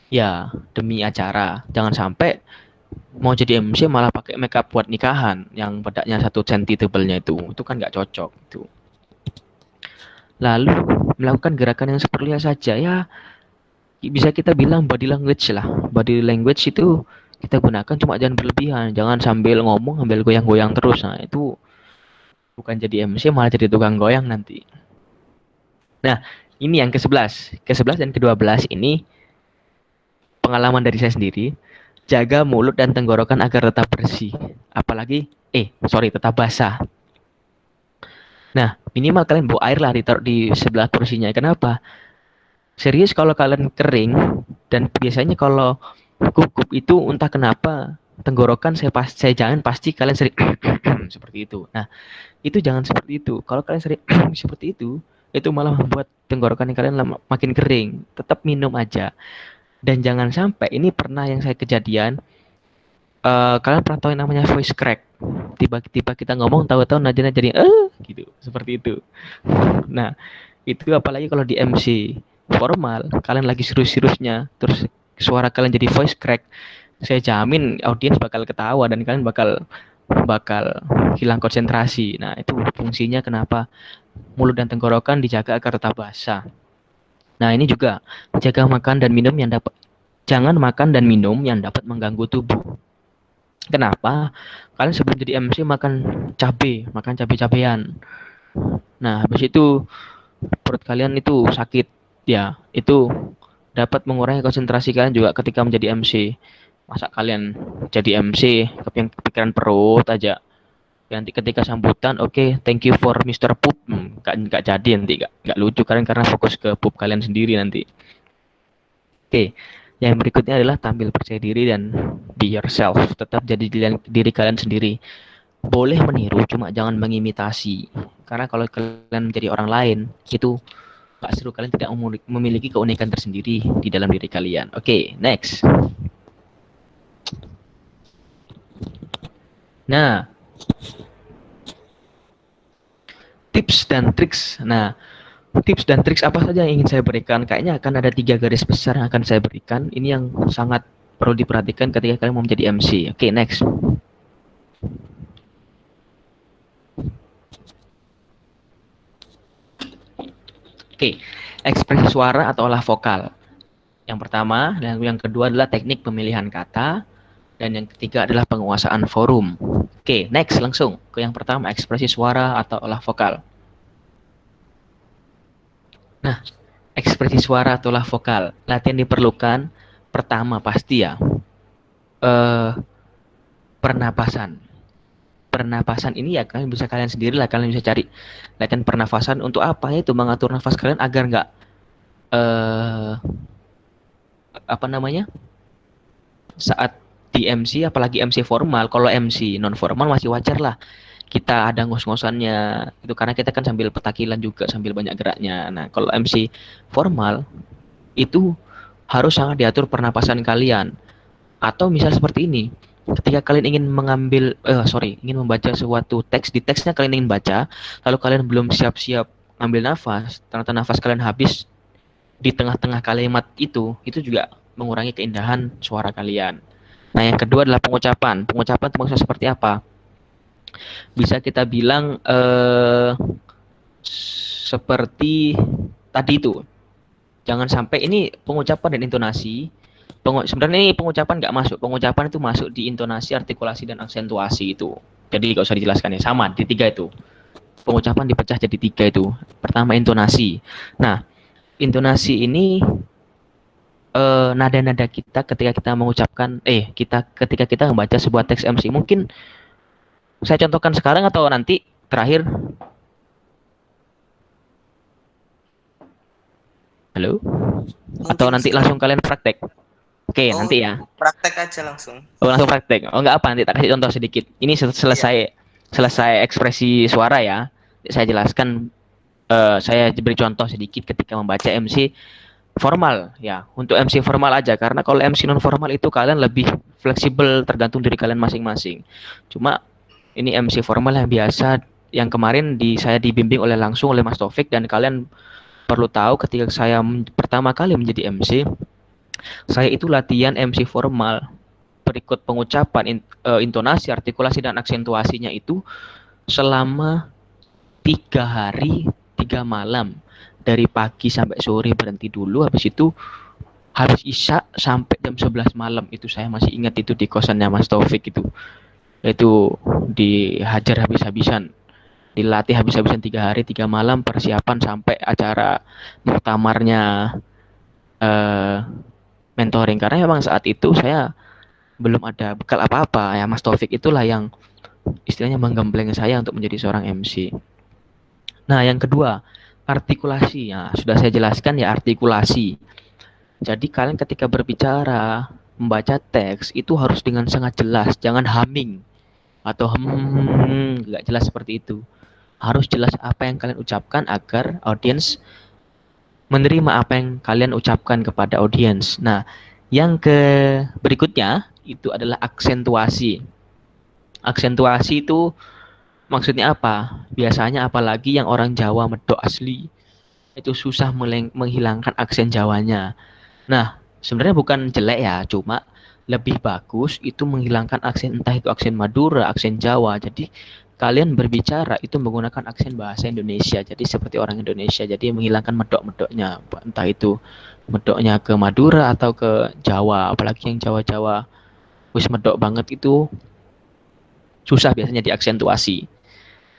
ya demi acara, jangan sampai mau jadi MC malah pakai make up buat nikahan yang bedaknya 1 cm tebelnya itu kan nggak cocok itu. Lalu melakukan gerakan yang seperlunya saja ya, bisa kita bilang body language lah. Body language itu kita gunakan cuma jangan berlebihan, jangan sambil ngomong sambil goyang-goyang terus. Nah, itu bukan jadi MC malah jadi tukang goyang nanti. Nah, ini yang ke-11. Ke-11 dan ke-12 ini pengalaman dari saya sendiri. Jaga mulut dan tenggorokan agar tetap bersih. Apalagi tetap basah. Nah, minimal kalian bawa air lah ditaruh di sebelah kursinya. Kenapa? Serius kalau kalian kering, dan biasanya kalau gugup itu entah kenapa tenggorokan saya jangan pasti kalian sering seperti itu. Nah, itu jangan seperti itu. Kalau kalian sering seperti itu malah membuat tenggorokan kalian makin kering. Tetap minum aja. Dan jangan sampai, ini pernah yang saya kejadian, kalian pernah tahu yang namanya voice crack. Tiba-tiba kita ngomong tahu-tahu nadanya jadi gitu, seperti itu. Nah, itu apalagi kalau di MC formal, kalian lagi serius-seriusnya, terus suara kalian jadi voice crack, saya jamin audiens bakal ketawa dan kalian bakal hilang konsentrasi. Nah, itu fungsinya kenapa mulut dan tenggorokan dijaga agar tetap basah. Nah, ini juga jaga makan dan minum jangan makan dan minum yang dapat mengganggu tubuh. Kenapa? Kalian sebelum jadi MC makan cabai-cabean. Nah, habis itu perut kalian itu sakit. Ya, itu dapat mengurangi konsentrasi kalian juga ketika menjadi MC. Masa kalian jadi MC kepikiran perut aja. Nanti ketika sambutan, oke, thank you for Mr. Poop. Nggak jadi nanti, nggak lucu kalian karena fokus ke poop kalian sendiri nanti. Oke, yang berikutnya adalah tampil percaya diri dan be yourself. Tetap jadi diri kalian sendiri. Boleh meniru, cuma jangan mengimitasi. Karena kalau kalian menjadi orang lain, itu gak seru, kalian tidak memiliki keunikan tersendiri di dalam diri kalian. Oke, next. Nah, tips dan triks. Nah, tips dan triks apa saja yang ingin saya berikan? Kayaknya akan ada 3 garis besar yang akan saya berikan. Ini yang sangat perlu diperhatikan ketika kalian mau menjadi MC. Oke, next. Oke, ekspresi suara atau olah vokal. Yang pertama dan yang kedua adalah teknik pemilihan kata, dan yang ketiga adalah penguasaan forum. Oke, next langsung ke yang pertama, ekspresi suara atau olah vokal. Nah, ekspresi suara atau olah vokal, latihan diperlukan. Pertama pasti ya, eh pernapasan. Pernapasan ini ya kalian bisa kalian sendiri lah, kalian bisa cari latihan pernafasan untuk apa, itu mengatur nafas kalian agar nggak eh apa namanya, saat di MC, apalagi MC formal. Kalau MC non formal masih wajar lah kita ada ngos-ngosannya itu, karena kita kan sambil petakilan juga, sambil banyak geraknya. Nah kalau MC formal itu harus sangat diatur pernapasan kalian. Atau misal seperti ini, ketika kalian ingin ingin membaca suatu teks, di teksnya kalian ingin baca, lalu kalian belum siap-siap ambil nafas, ternyata nafas kalian habis di tengah-tengah kalimat itu juga mengurangi keindahan suara kalian. Nah yang kedua adalah pengucapan. Pengucapan itu maksudnya seperti apa? Bisa kita bilang seperti tadi itu, jangan sampai ini pengucapan dan intonasi. Sebenarnya ini pengucapan nggak masuk. Pengucapan itu masuk di intonasi, artikulasi, dan aksentuasi itu. Jadi nggak usah dijelaskan ya, sama di tiga itu. Pengucapan dipecah jadi tiga itu. Pertama intonasi. Nah, intonasi ini nada-nada kita ketika kita mengucapkan, ketika kita membaca sebuah teks MC. Mungkin saya contohkan sekarang atau nanti terakhir. Halo? Atau Mungkin nanti langsung kalian praktek? Oke, nanti ya. Praktek aja langsung. Oh, langsung praktek. Oh, enggak apa, nanti tak kasih contoh sedikit. Ini selesai ekspresi suara ya. Saya jelaskan, saya beri contoh sedikit ketika membaca MC formal ya. Untuk MC formal aja, karena kalau MC non formal itu kalian lebih fleksibel, tergantung dari kalian masing-masing. Cuma ini MC formal yang biasa, yang kemarin saya dibimbing langsung oleh Mas Taufik, dan kalian perlu tahu ketika saya pertama kali menjadi MC, saya itu latihan MC formal berikut pengucapan, intonasi, artikulasi, dan aksentuasinya itu selama 3 hari 3 malam, dari pagi sampai sore berhenti dulu, habis itu habis isya sampai jam 11 malam. Itu saya masih ingat, itu di kosannya Mas Taufik itu dihajar habis-habisan, dilatih habis-habisan 3 hari 3 malam, persiapan sampai acara muktamarnya mentoring. Karena memang saat itu saya belum ada bekal apa-apa ya. Mas Taufik itulah yang istilahnya menggembleng saya untuk menjadi seorang MC. Nah yang kedua, artikulasi. Nah, sudah saya jelaskan ya, artikulasi. Jadi kalian ketika berbicara, membaca teks itu harus dengan sangat jelas, jangan humming atau nggak jelas seperti itu. Harus jelas apa yang kalian ucapkan agar audiens menerima apa yang kalian ucapkan kepada audiens. Nah, yang berikutnya itu adalah aksentuasi. Aksentuasi itu maksudnya apa? Biasanya apalagi yang orang Jawa medok asli, itu susah menghilangkan aksen Jawanya. Nah, sebenarnya bukan jelek ya, cuma lebih bagus itu menghilangkan aksen, entah itu aksen Madura, aksen Jawa. Jadi kalian berbicara itu menggunakan aksen bahasa Indonesia. Jadi seperti orang Indonesia. Jadi menghilangkan medok-medoknya, entah itu medoknya ke Madura atau ke Jawa. Apalagi yang Jawa-Jawa wis medok banget itu susah biasanya diaksentuasi.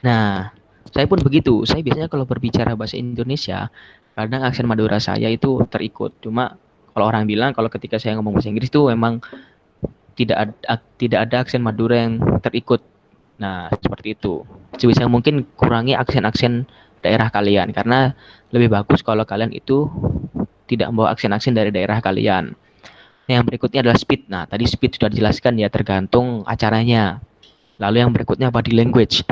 Nah, saya pun begitu. Saya biasanya kalau berbicara bahasa Indonesia, kadang aksen Madura saya itu terikut. Cuma kalau orang bilang kalau ketika saya ngomong bahasa Inggris itu memang tidak ada aksen Madura yang terikut. Nah, seperti itu. Sebisa mungkin kurangi aksen-aksen daerah kalian, karena lebih bagus kalau kalian itu tidak membawa aksen-aksen dari daerah kalian. Nah, yang berikutnya adalah speed. Nah, tadi speed sudah dijelaskan ya, tergantung acaranya. Lalu yang berikutnya body language.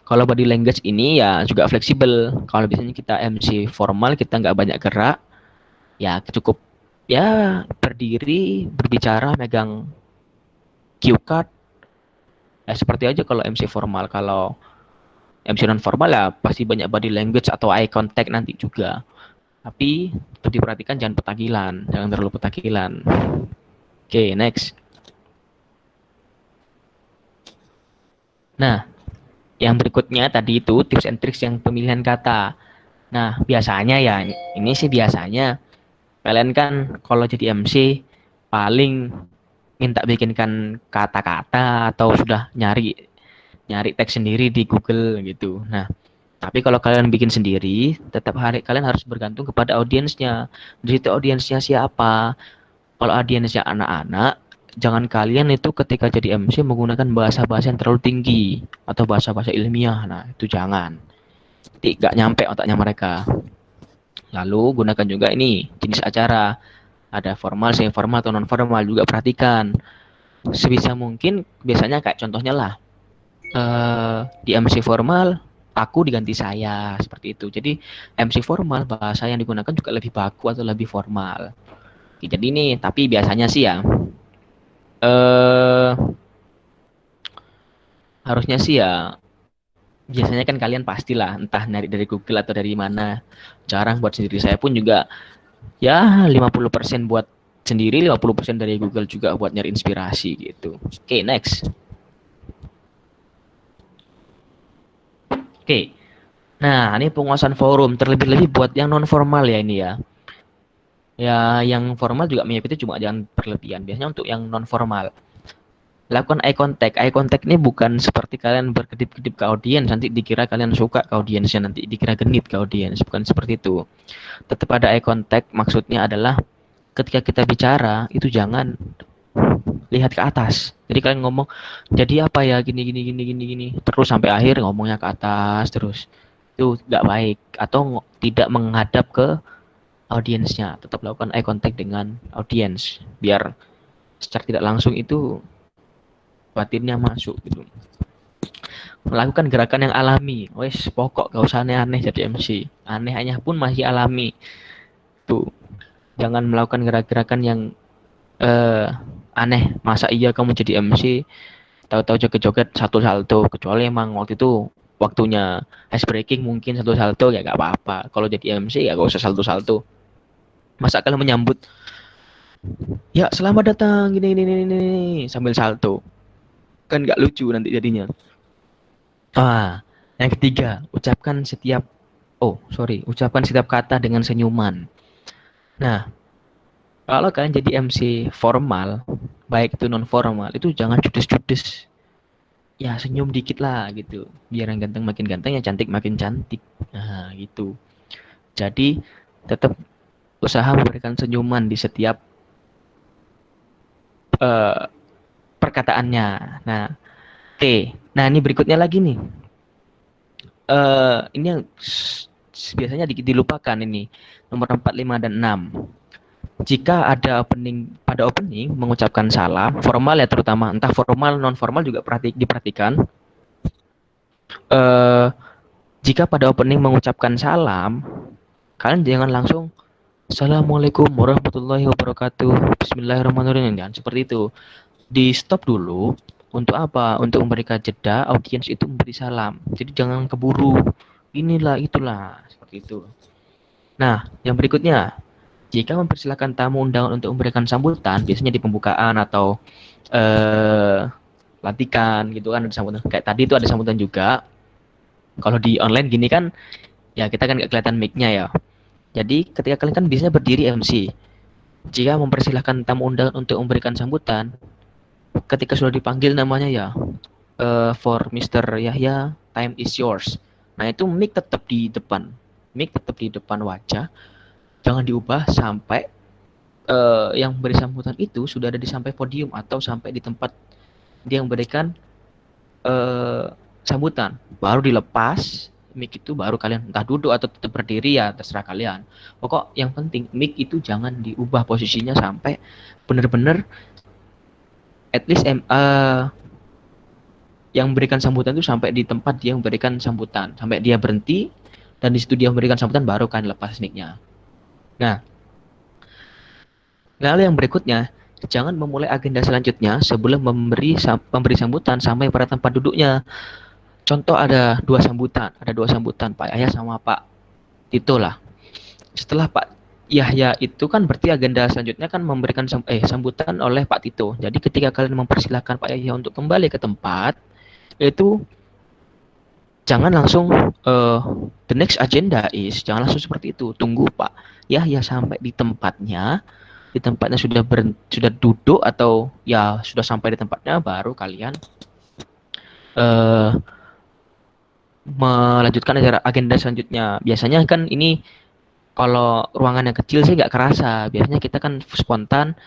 Kalau body language ini ya juga fleksibel. Kalau biasanya kita MC formal, kita nggak banyak gerak, ya cukup ya berdiri, berbicara, megang cue card. Ya seperti aja kalau MC formal. Kalau MC non formal ya pasti banyak body language atau eye contact nanti juga. Tapi tetap diperhatikan, jangan petakilan, jangan terlalu petakilan. Oke, next. Nah, yang berikutnya tadi itu tips and tricks yang pemilihan kata. Nah, biasanya ya, ini sih biasanya kalian kan kalau jadi MC paling minta bikinkan kata-kata atau sudah nyari teks sendiri di Google gitu. Nah, tapi kalau kalian bikin sendiri, tetap kalian harus bergantung kepada audiensnya. Di situ audiensnya siapa? Kalau audiensnya anak-anak, jangan kalian itu ketika jadi MC menggunakan bahasa-bahasa yang terlalu tinggi atau bahasa-bahasa ilmiah. Nah, itu jangan. Nanti nggak nyampe otaknya mereka. Lalu gunakan juga ini jenis acara. Ada formal, semi formal atau non formal juga perhatikan. Sebisa mungkin biasanya kayak contohnya lah di MC formal aku diganti saya seperti itu. Jadi MC formal bahasa yang digunakan juga lebih baku atau lebih formal. Jadi ini tapi biasanya sih ya eh harusnya sih ya biasanya kan kalian pastilah entah nyari dari Google atau dari mana. Jarang buat sendiri, saya pun juga ya 50% buat sendiri, 50% dari Google juga buat nyari inspirasi gitu. Oke, next. Oke. Nah, ini penguasaan forum terlebih-lebih buat yang non formal ya ini ya. Ya, yang formal juga mengikuti cuma jangan berlebihan. Biasanya untuk yang non formal. Lakukan eye contact. Eye contact ini bukan seperti kalian berkedip-kedip ke audiens nanti dikira kalian suka ke audiensnya, nanti dikira genit ke audiens, bukan seperti itu. Tetap ada eye contact, maksudnya adalah ketika kita bicara itu jangan lihat ke atas. Jadi kalian ngomong jadi apa ya gini gini gini gini gini terus sampai akhir ngomongnya ke atas terus. Itu nggak baik atau tidak menghadap ke audiensnya. Tetap lakukan eye contact dengan audiens biar secara tidak langsung itu batinnya masuk gitu. Melakukan gerakan yang alami. Wes pokok gak usah aneh-aneh jadi MC. Anehnya pun masih alami. Tuh. Jangan melakukan gerakan yang aneh. Masa iya kamu jadi MC tahu-tahu joget-joget satu salto, kecuali emang waktu itu waktunya ice breaking mungkin satu salto ya gak apa-apa. Kalau jadi MC ya gak usah salto-salto. Masa kalian menyambut ya selamat datang gini sambil salto. Kan gak lucu nanti jadinya. Yang ketiga, ucapkan setiap kata dengan senyuman. Nah, kalau kalian jadi MC formal, baik itu non formal, itu jangan judes-judes. Ya senyum dikit lah gitu. Biar yang ganteng makin ganteng, yang cantik makin cantik. Nah, gitu. Jadi tetap usaha memberikan senyuman di setiap perkataannya. Nah, oke. Nah, ini berikutnya lagi nih. Ini yang biasanya dilupakan ini. Nomor 4, 5, dan 6. Jika ada pada opening mengucapkan salam, formal ya terutama, entah formal non formal juga diperhatikan. Jika pada opening mengucapkan salam, kalian jangan langsung Assalamualaikum warahmatullahi wabarakatuh, Bismillahirrahmanirrahim, jangan seperti itu. Di stop dulu. Untuk apa? Untuk memberikan jeda audiens itu memberi salam. Jadi jangan keburu. Inilah itulah seperti itu. Nah, yang berikutnya, jika mempersilahkan tamu undangan untuk memberikan sambutan, biasanya di pembukaan atau lantikan gitu kan ada sambutan. Kayak tadi itu ada sambutan juga. Kalau di online gini kan, ya kita kan nggak kelihatan mic-nya ya. Jadi ketika kalian kan biasanya berdiri MC. Jika mempersilahkan tamu undangan untuk memberikan sambutan, ketika sudah dipanggil namanya ya, for Mr. Yahya, time is yours. Nah itu mic tetap di depan. Mic tetap di depan wajah. Jangan diubah sampai yang beri sambutan itu sudah ada di sampai podium atau sampai di tempat dia memberikan sambutan. Baru dilepas mic itu, baru kalian entah duduk atau tetap berdiri ya terserah kalian. Pokok yang penting mic itu jangan diubah posisinya sampai benar-benar at least yang memberikan sambutan itu sampai di tempat dia memberikan sambutan, sampai dia berhenti dan di situ dia memberikan sambutan baru kan lepas mic-nya. Nah, lalu yang berikutnya, jangan memulai agenda selanjutnya sebelum memberi sambutan sampai pada tempat duduknya. Contoh ada dua sambutan Pak Yahya sama Pak Tito lah. Setelah Pak Yahya itu kan berarti agenda selanjutnya kan memberikan sambutan oleh Pak Tito. Jadi ketika kalian mempersilahkan Pak Yahya untuk kembali ke tempat, itu jangan langsung the next agenda is, jangan langsung seperti itu. Tunggu Pak Yahya sampai di tempatnya sudah duduk atau ya sudah sampai di tempatnya, baru kalian melanjutkan agenda selanjutnya. Biasanya kan ini kalau ruangan yang kecil sih nggak kerasa. Biasanya kita kan spontan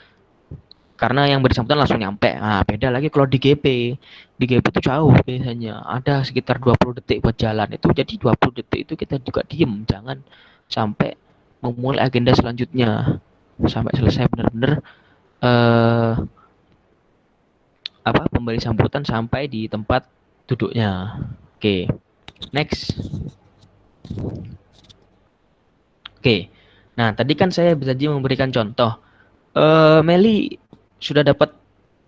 karena yang bersangkutan langsung nyampe. Nah, beda lagi kalau di GP. Di GP itu jauh biasanya. Ada sekitar 20 detik buat jalan. Itu jadi 20 detik itu kita juga diem. Jangan sampai memulai agenda selanjutnya. Sampai selesai benar-benar pemberi sambutan sampai di tempat duduknya. Oke. Next. Oke. Nah, tadi kan saya berjanji memberikan contoh. Meli sudah dapat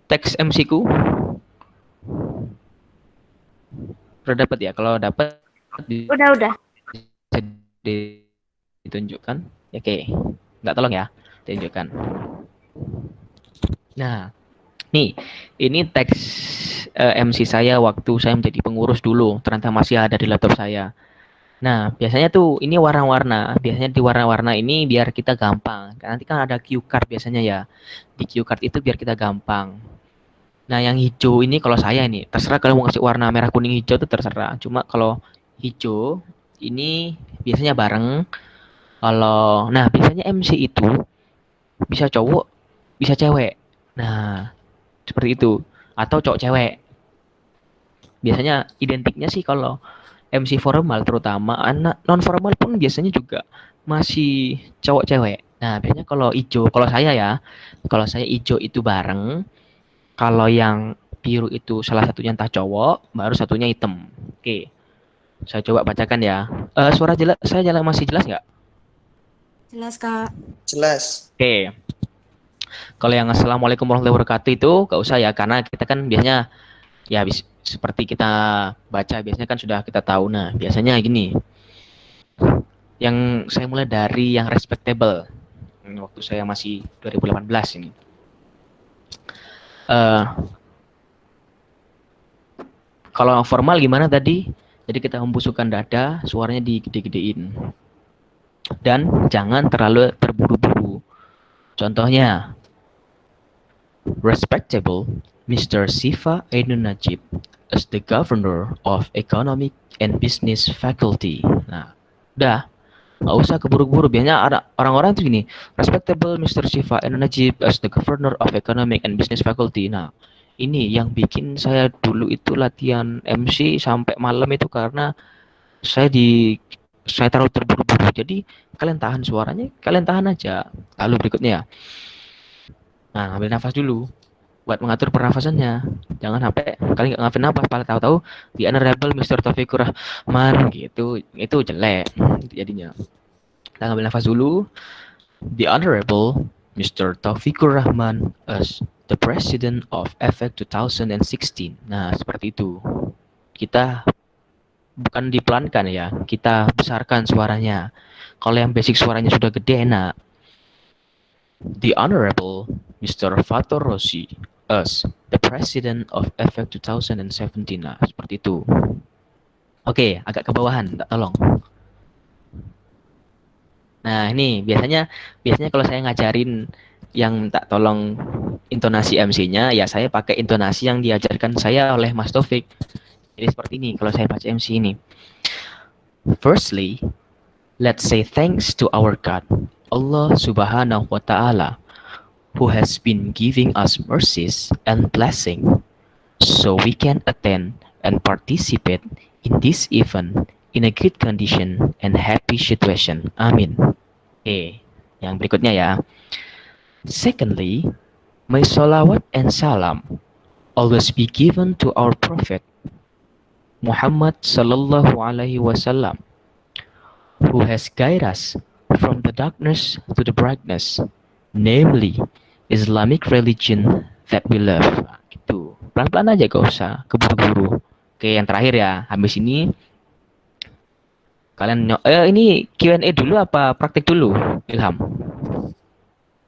teks MC ku? Sudah dapat ya? Kalau dapat Udah. bisa ditunjukkan. Oke. Enggak, tolong ya. Ditunjukkan. Nah, nih, ini teks MC saya waktu saya menjadi pengurus dulu. Ternyata masih ada di laptop saya. Nah, biasanya tuh ini warna-warna. Biasanya di warna-warna ini biar kita gampang. Nanti kan ada cue card biasanya ya. Di cue card itu biar kita gampang. Nah, yang hijau ini kalau saya ini, terserah kalau mau kasih warna merah, kuning, hijau itu terserah. Cuma kalau hijau ini biasanya bareng. Nah, biasanya MC itu bisa cowok, bisa cewek. Nah, seperti itu. Atau cowok cewek. Biasanya identiknya sih kalau MC formal terutama, anak non formal pun biasanya juga masih cowok cewek. Nah, biasanya kalau saya hijau itu bareng. Kalau yang biru itu salah satunya entah cowok, baru satunya hitam. Oke, saya coba bacakan ya. Suara masih jelas nggak? Jelas, Kak. Jelas. Oke. Kalau yang assalamualaikum warahmatullahi wabarakatuh itu nggak usah ya, karena kita kan biasanya ya seperti kita baca biasanya kan sudah kita tahu. Nah, biasanya gini. Yang saya mulai dari yang respectable. Waktu saya masih 2018 ini. Kalau formal gimana tadi? Jadi kita membusukkan dada, suaranya digede-gedein. Dan jangan terlalu terburu-buru. Contohnya, respectable Mr. Siva Ainun Najib as the Governor of Economic and Business Faculty. Nah, udah, nggak usah keburu-buru. Biasanya ada orang-orang itu gini, respectable Mr. Siva Ainun Najib as the Governor of Economic and Business Faculty. Nah, ini yang bikin saya dulu itu latihan MC sampai malam itu karena saya terlalu terburu-buru. Jadi kalian tahan suaranya, kalian tahan aja. Lalu berikutnya, nah ambil nafas dulu buat mengatur pernafasannya. Jangan sampai kalian nggak ngambil nafas, malah tahu-tahu the honorable Mr. Taufikur Rahman gitu, itu jelek jadinya. Kita ambil nafas dulu. The honorable Mr. Taufikur Rahman as the President of EFEK 2016. Nah, seperti itu. Kita bukan dipelankan ya, kita besarkan suaranya. Kalau yang basic suaranya sudah gede enak. The Honorable Mr. Fator Rossi as the President of EFEK 2017. Nah, seperti itu. Oke, agak ke bawahan, tak tolong. Nah, ini biasanya kalau saya ngajarin yang tak tolong intonasi MC-nya, ya saya pakai intonasi yang diajarkan saya oleh Mas Taufik. Jadi seperti ini kalau saya baca MC ini. Firstly, let's say thanks to our God, Allah Subhanahu wa Ta'ala, who has been giving us mercies and blessing, so we can attend and participate in this event in a good condition and happy situation. Amin. Oke, yang berikutnya ya. Secondly, may salawat and salam always be given to our Prophet Muhammad sallallahu alaihi wasallam, who has guided us from the darkness to the brightness, namely Islamic religion that we love. Nah, gitu. Pelan-pelan aja, gak usah keburu-buru. Oke, yang terakhir ya. Habis ini kalian ini Q&A dulu apa praktik dulu, Ilham?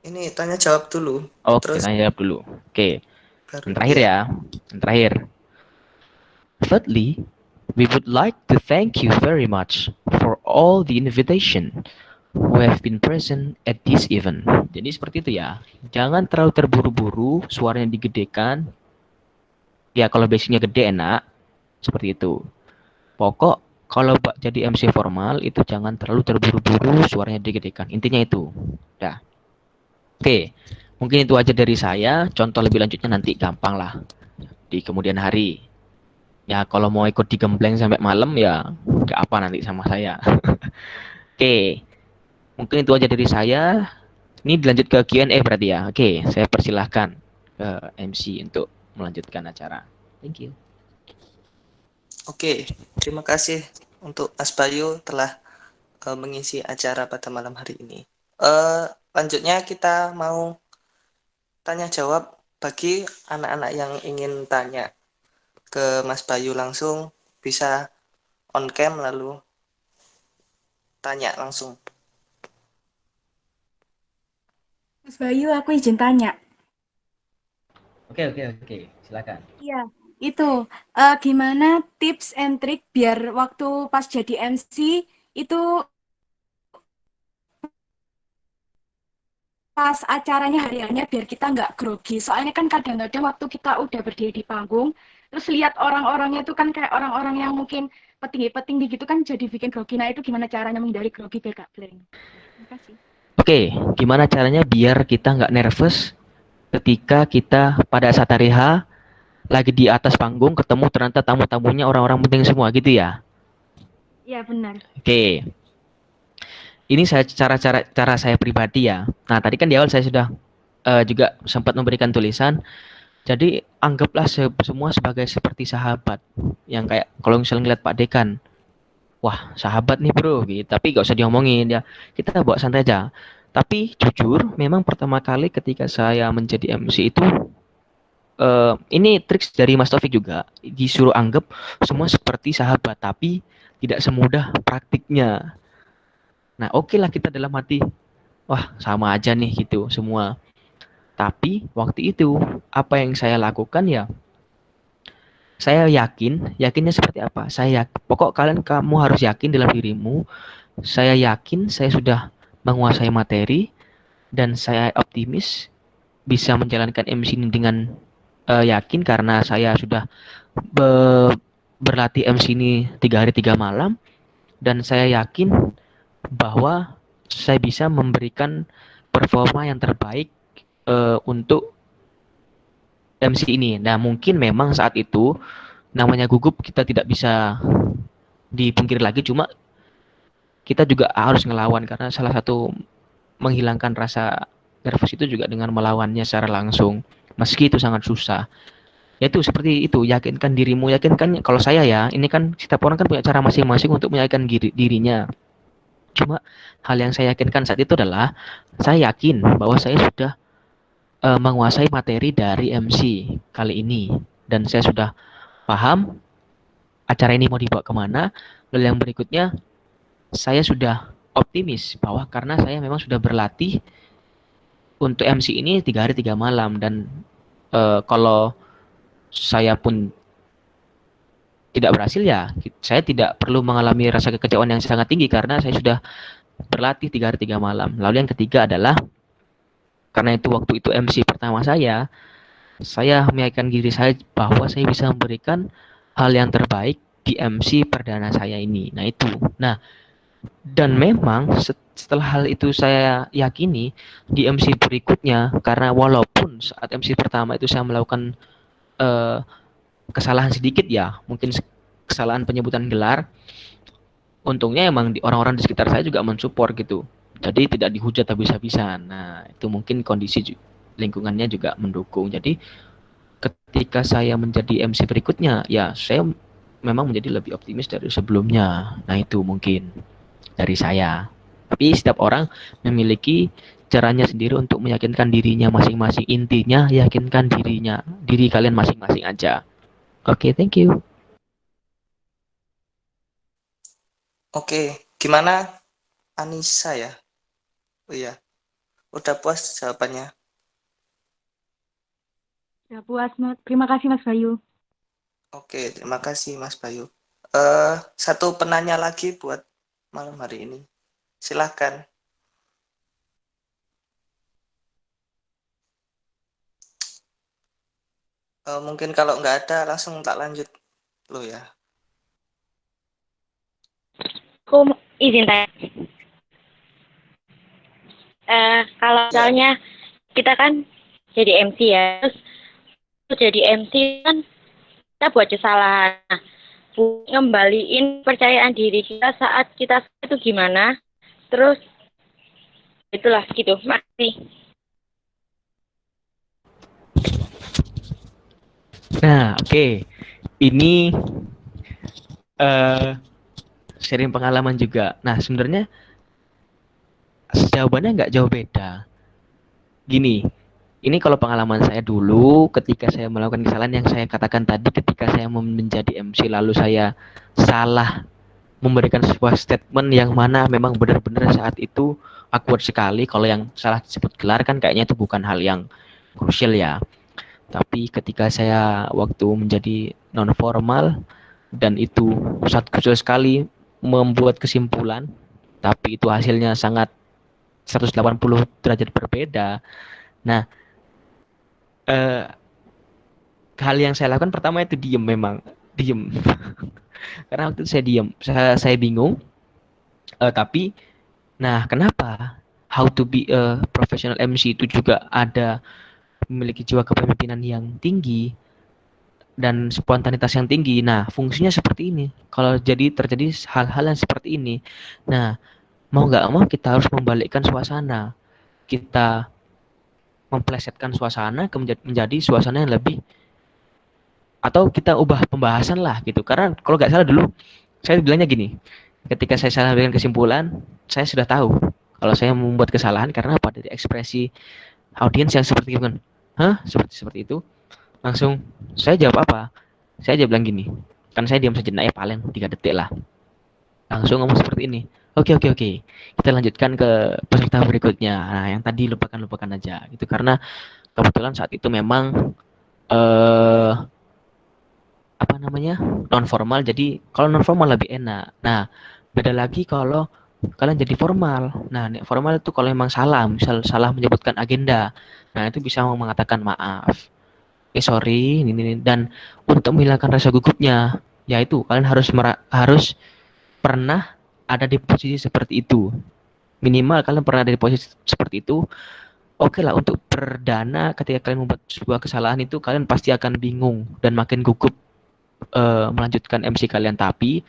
Ini tanya jawab dulu. Oke, Terus tanya jawab dulu. Oke. baru Yang terakhir ya. Yang terakhir. Thirdly, we would like to thank you very much for all the invitation who have been present at this event. Jadi seperti itu ya. Jangan terlalu terburu-buru, suaranya digedekan. Ya kalau basicnya gede enak. Seperti itu. Pokok kalau jadi MC formal itu jangan terlalu terburu-buru, suaranya digedekan. Intinya itu. Dah. Oke. Mungkin itu aja dari saya. Contoh lebih lanjutnya nanti gampang lah di kemudian hari. Ya kalau mau ikut digembleng sampai malam ya nggak apa nanti sama saya. Oke, mungkin itu aja dari saya. Ini dilanjut ke Q&A berarti ya. Oke, saya persilahkan ke MC untuk melanjutkan acara. Thank you. Oke, terima kasih untuk Mas Bayu telah mengisi acara pada malam hari ini. Lanjutnya kita mau tanya jawab bagi anak-anak yang ingin tanya ke Mas Bayu langsung bisa on cam lalu tanya langsung. Mas Bayu, aku izin tanya. Oke, silakan. Iya, itu gimana tips and trick biar waktu pas jadi MC itu pas acaranya hariannya biar kita nggak grogi. Soalnya kan kadang-kadang waktu kita udah berdiri di panggung, terus lihat orang-orangnya itu kan kayak orang-orang yang mungkin petinggi-petinggi gitu kan jadi bikin grogi. Nah itu gimana caranya menghindari grogi biar gak blank? Terima kasih. Oke, gimana caranya biar kita nggak nervous ketika kita pada saat hari H lagi di atas panggung ketemu ternyata tamu-tamunya orang-orang penting semua gitu ya? Iya benar. Oke, ini saya cara saya pribadi ya. Nah tadi kan di awal saya sudah juga sempat memberikan tulisan. Jadi anggaplah semua sebagai seperti sahabat yang kayak kalau misalnya ngeliat Pak Dekan, wah sahabat nih bro, gitu. Tapi gak usah diomongin ya, kita bawa santai aja. Tapi jujur, memang pertama kali ketika saya menjadi MC itu, ini triks dari Mas Taufik juga, disuruh anggap semua seperti sahabat, tapi tidak semudah praktiknya. Nah oke lah kita dalam hati, wah sama aja nih gitu semua. Tapi waktu itu apa yang saya lakukan ya, saya yakinnya seperti apa? Pokok kamu harus yakin dalam dirimu. Saya yakin saya sudah menguasai materi dan saya optimis bisa menjalankan MC ini dengan yakin karena saya sudah berlatih MC ini 3 hari 3 malam dan saya yakin bahwa saya bisa memberikan performa yang terbaik untuk MC ini. Nah, mungkin memang saat itu namanya gugup kita tidak bisa dipungkiri lagi, cuma kita juga harus ngelawan karena salah satu menghilangkan rasa nervous itu juga dengan melawannya secara langsung. Meski itu sangat susah. Yaitu seperti itu, yakinkan dirimu, yakinkan kalau saya ya, ini kan setiap orang kan punya cara masing-masing untuk meyakinkan dirinya. Cuma hal yang saya yakinkan saat itu adalah saya yakin bahwa saya sudah menguasai materi dari MC kali ini dan saya sudah paham acara ini mau dibawa kemana. Lalu yang berikutnya saya sudah optimis bahwa karena saya memang sudah berlatih untuk MC ini 3 hari 3 malam dan kalau saya pun tidak berhasil ya saya tidak perlu mengalami rasa kekecewaan yang sangat tinggi karena saya sudah berlatih 3 hari 3 malam. Lalu yang ketiga adalah karena itu waktu itu MC pertama saya meyakinkan diri saya bahwa saya bisa memberikan hal yang terbaik di MC perdana saya ini. Nah itu. Nah dan memang setelah hal itu saya yakini di MC berikutnya karena walaupun saat MC pertama itu saya melakukan eh, kesalahan sedikit ya, mungkin kesalahan penyebutan gelar. Untungnya emang orang-orang di sekitar saya juga mensupport gitu. Jadi tidak dihujat habis-habisan. Nah, itu mungkin kondisi lingkungannya juga mendukung. Jadi ketika saya menjadi MC berikutnya, ya saya memang menjadi lebih optimis dari sebelumnya. Nah, itu mungkin dari saya. Tapi setiap orang memiliki caranya sendiri untuk meyakinkan dirinya masing-masing. Intinya yakinkan diri kalian masing-masing aja. Oke, thank you. Oke, gimana Anissa ya? Oh iya, udah puas jawabannya? Ya puas, Mas. Terima kasih Mas Bayu. Oke, terima kasih Mas Bayu. Satu penanya lagi buat malam hari ini. Silahkan. Mungkin kalau nggak ada langsung tak lanjut lo ya. Aku izin tanya. Kalau Ya. misalnya kita kan jadi MC ya. Terus jadi MC kan kita buat kesalahan. Nah, ngembaliin percayaan diri kita saat kita itu gimana. Terus itulah gitu. Makasih. Nah, oke. Ini sharing pengalaman juga. Nah, sebenarnya jawabannya nggak jauh beda. Gini, ini kalau pengalaman saya dulu ketika saya melakukan kesalahan yang saya katakan tadi ketika saya menjadi MC lalu saya salah memberikan sebuah statement yang mana memang benar-benar saat itu awkward sekali. Kalau yang salah disebut gelar kan kayaknya itu bukan hal yang krusial ya. Tapi ketika saya waktu menjadi non formal dan itu sangat krusial sekali membuat kesimpulan, tapi itu hasilnya sangat 180 derajat berbeda. Nah, hal yang saya lakukan pertama itu diem, memang diem. Karena waktu itu saya diem, saya bingung. Tapi, nah kenapa how to be a professional MC itu juga ada memiliki jiwa kepemimpinan yang tinggi dan spontanitas yang tinggi. Nah, fungsinya seperti ini. Kalau terjadi hal-hal yang seperti ini, nah mau nggak mau kita harus membalikkan suasana. Kita memplesetkan suasana menjadi suasana yang lebih, atau kita ubah pembahasan lah gitu. Karena kalau nggak salah dulu saya bilangnya gini, ketika saya salah berikan kesimpulan, saya sudah tahu kalau saya membuat kesalahan karena apa, dari ekspresi audiens yang seperti itu kan, hah, seperti itu. Langsung saya jawab apa? Saya aja bilang gini, kan saya diam sejenak ya paling 3 detik lah. Langsung ngomong seperti ini. Oke, oke, oke. Kita lanjutkan ke peserta berikutnya. Nah, yang tadi lupakan aja gitu, karena kebetulan saat itu memang eh apa namanya, non formal. Jadi kalau non formal lebih enak. Nah, beda lagi kalau kalian jadi formal. Nah, formal itu kalau memang salah, misal salah menyebutkan agenda, nah itu bisa mengatakan maaf, sorry ini. Dan untuk menghilangkan rasa gugupnya, yaitu kalian harus pernah ada di posisi seperti itu. Minimal kalian pernah ada di posisi seperti itu. Oke lah, untuk perdana ketika kalian membuat sebuah kesalahan itu kalian pasti akan bingung dan makin gugup melanjutkan MC kalian. Tapi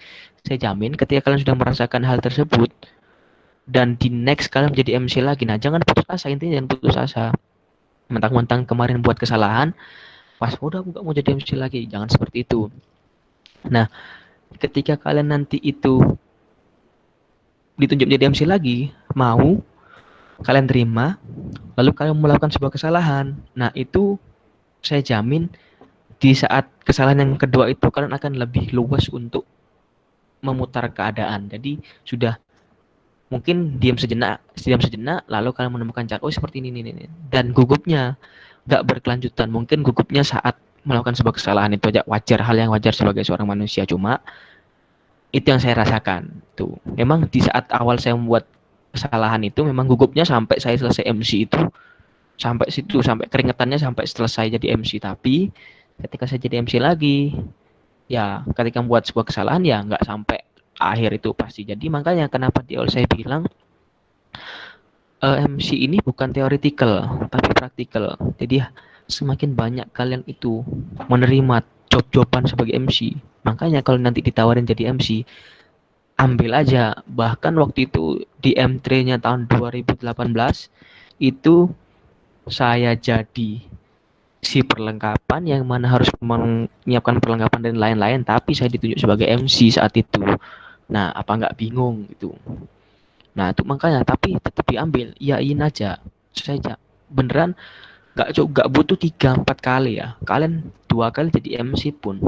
saya jamin ketika kalian sudah merasakan hal tersebut dan di next kalian menjadi MC lagi, nah jangan putus asa. Intinya jangan putus asa. Mentang-mentang kemarin buat kesalahan, pas udah aku gak mau jadi MC lagi, jangan seperti itu. Nah, ketika kalian nanti itu ditunjuk jadi MC lagi, mau kalian terima, lalu kalian melakukan sebuah kesalahan, nah itu saya jamin di saat kesalahan yang kedua itu kalian akan lebih luas untuk memutar keadaan. Jadi sudah mungkin diam sejenak, lalu kalian menemukan cara, oh seperti ini. Dan gugupnya nggak berkelanjutan. Mungkin gugupnya saat melakukan sebuah kesalahan itu aja wajar, hal yang wajar sebagai seorang manusia. Cuma itu yang saya rasakan tuh. Memang di saat awal saya membuat kesalahan itu memang gugupnya sampai saya selesai MC itu, sampai situ, sampai keringetannya sampai selesai jadi MC. Tapi ketika saya jadi MC lagi, ya ketika membuat sebuah kesalahan ya nggak sampai akhir itu pasti. Jadi makanya kenapa di awal saya bilang MC ini bukan theoretical tapi praktikal. Jadi semakin banyak kalian itu menerima job-joban sebagai MC, makanya kalau nanti ditawarin jadi MC, ambil aja. Bahkan waktu itu di M3-nya tahun 2018 itu saya jadi si perlengkapan yang mana harus menyiapkan perlengkapan dan lain-lain, tapi saya ditunjuk sebagai MC saat itu. Nah, apa nggak bingung gitu? Nah, itu makanya, tapi tetap diambil, iyain aja. Saya beneran nggak butuh 3-4 kali ya. Kalian 2 kali jadi MC pun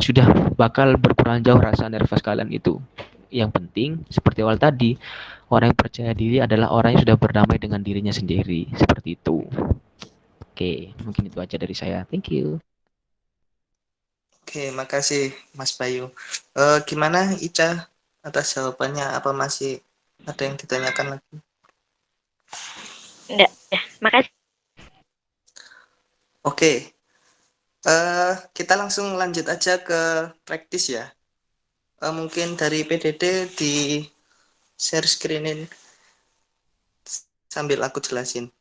sudah bakal berkurang jauh rasa nervous kalian itu. Yang penting seperti awal tadi, orang yang percaya diri adalah orang yang sudah berdamai dengan dirinya sendiri. Seperti itu. Oke, mungkin itu aja dari saya. Thank you. Oke, makasih Mas Bayu. Gimana Ica atas jawabannya? Apa masih ada yang ditanyakan lagi? Enggak, ya, makasih. Oke, kita langsung lanjut aja ke praktis ya. Mungkin dari PDD di share screenin sambil aku jelasin.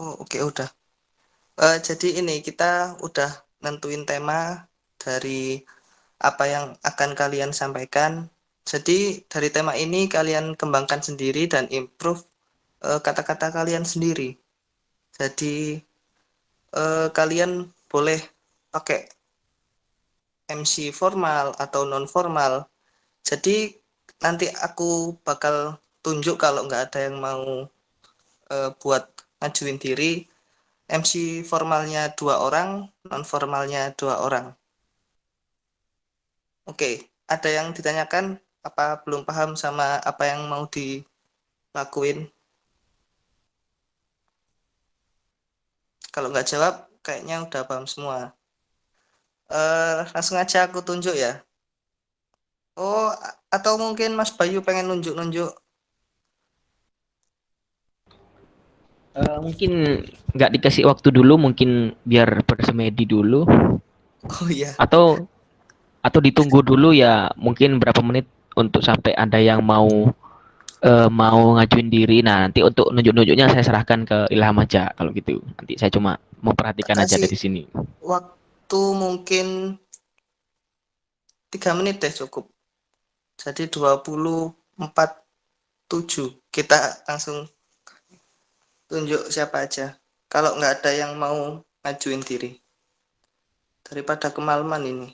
Oh, oke, udah. Jadi ini kita udah nentuin tema dari apa yang akan kalian sampaikan. Jadi dari tema ini kalian kembangkan sendiri dan improve kata-kata kalian sendiri. Jadi kalian boleh pakai MC formal atau non formal. Jadi nanti aku bakal tunjuk kalau nggak ada yang mau buat ngajuin diri. MC formalnya 2 orang, non formalnya 2 orang. Oke, ada yang ditanyakan? Apa belum paham sama apa yang mau dilakuin? Kalau nggak jawab, kayaknya udah paham semua. Langsung aja aku tunjuk ya. Oh, atau mungkin Mas Bayu pengen nunjuk-nunjuk. Mungkin nggak dikasih waktu dulu, mungkin biar bersemedi dulu, Oh iya, atau ditunggu dulu ya, mungkin berapa menit untuk sampai ada yang mau ngajuin diri. Nah, nanti untuk nunjuk-nunjuknya saya serahkan ke Ilham aja kalau gitu. Nanti saya cuma memperhatikan aja kasih dari sini. waktu mungkin 3 menit deh cukup. Jadi 24:07. Kita langsung tunjuk siapa aja. Kalau nggak ada yang mau ngajuin diri. Daripada kemalaman ini.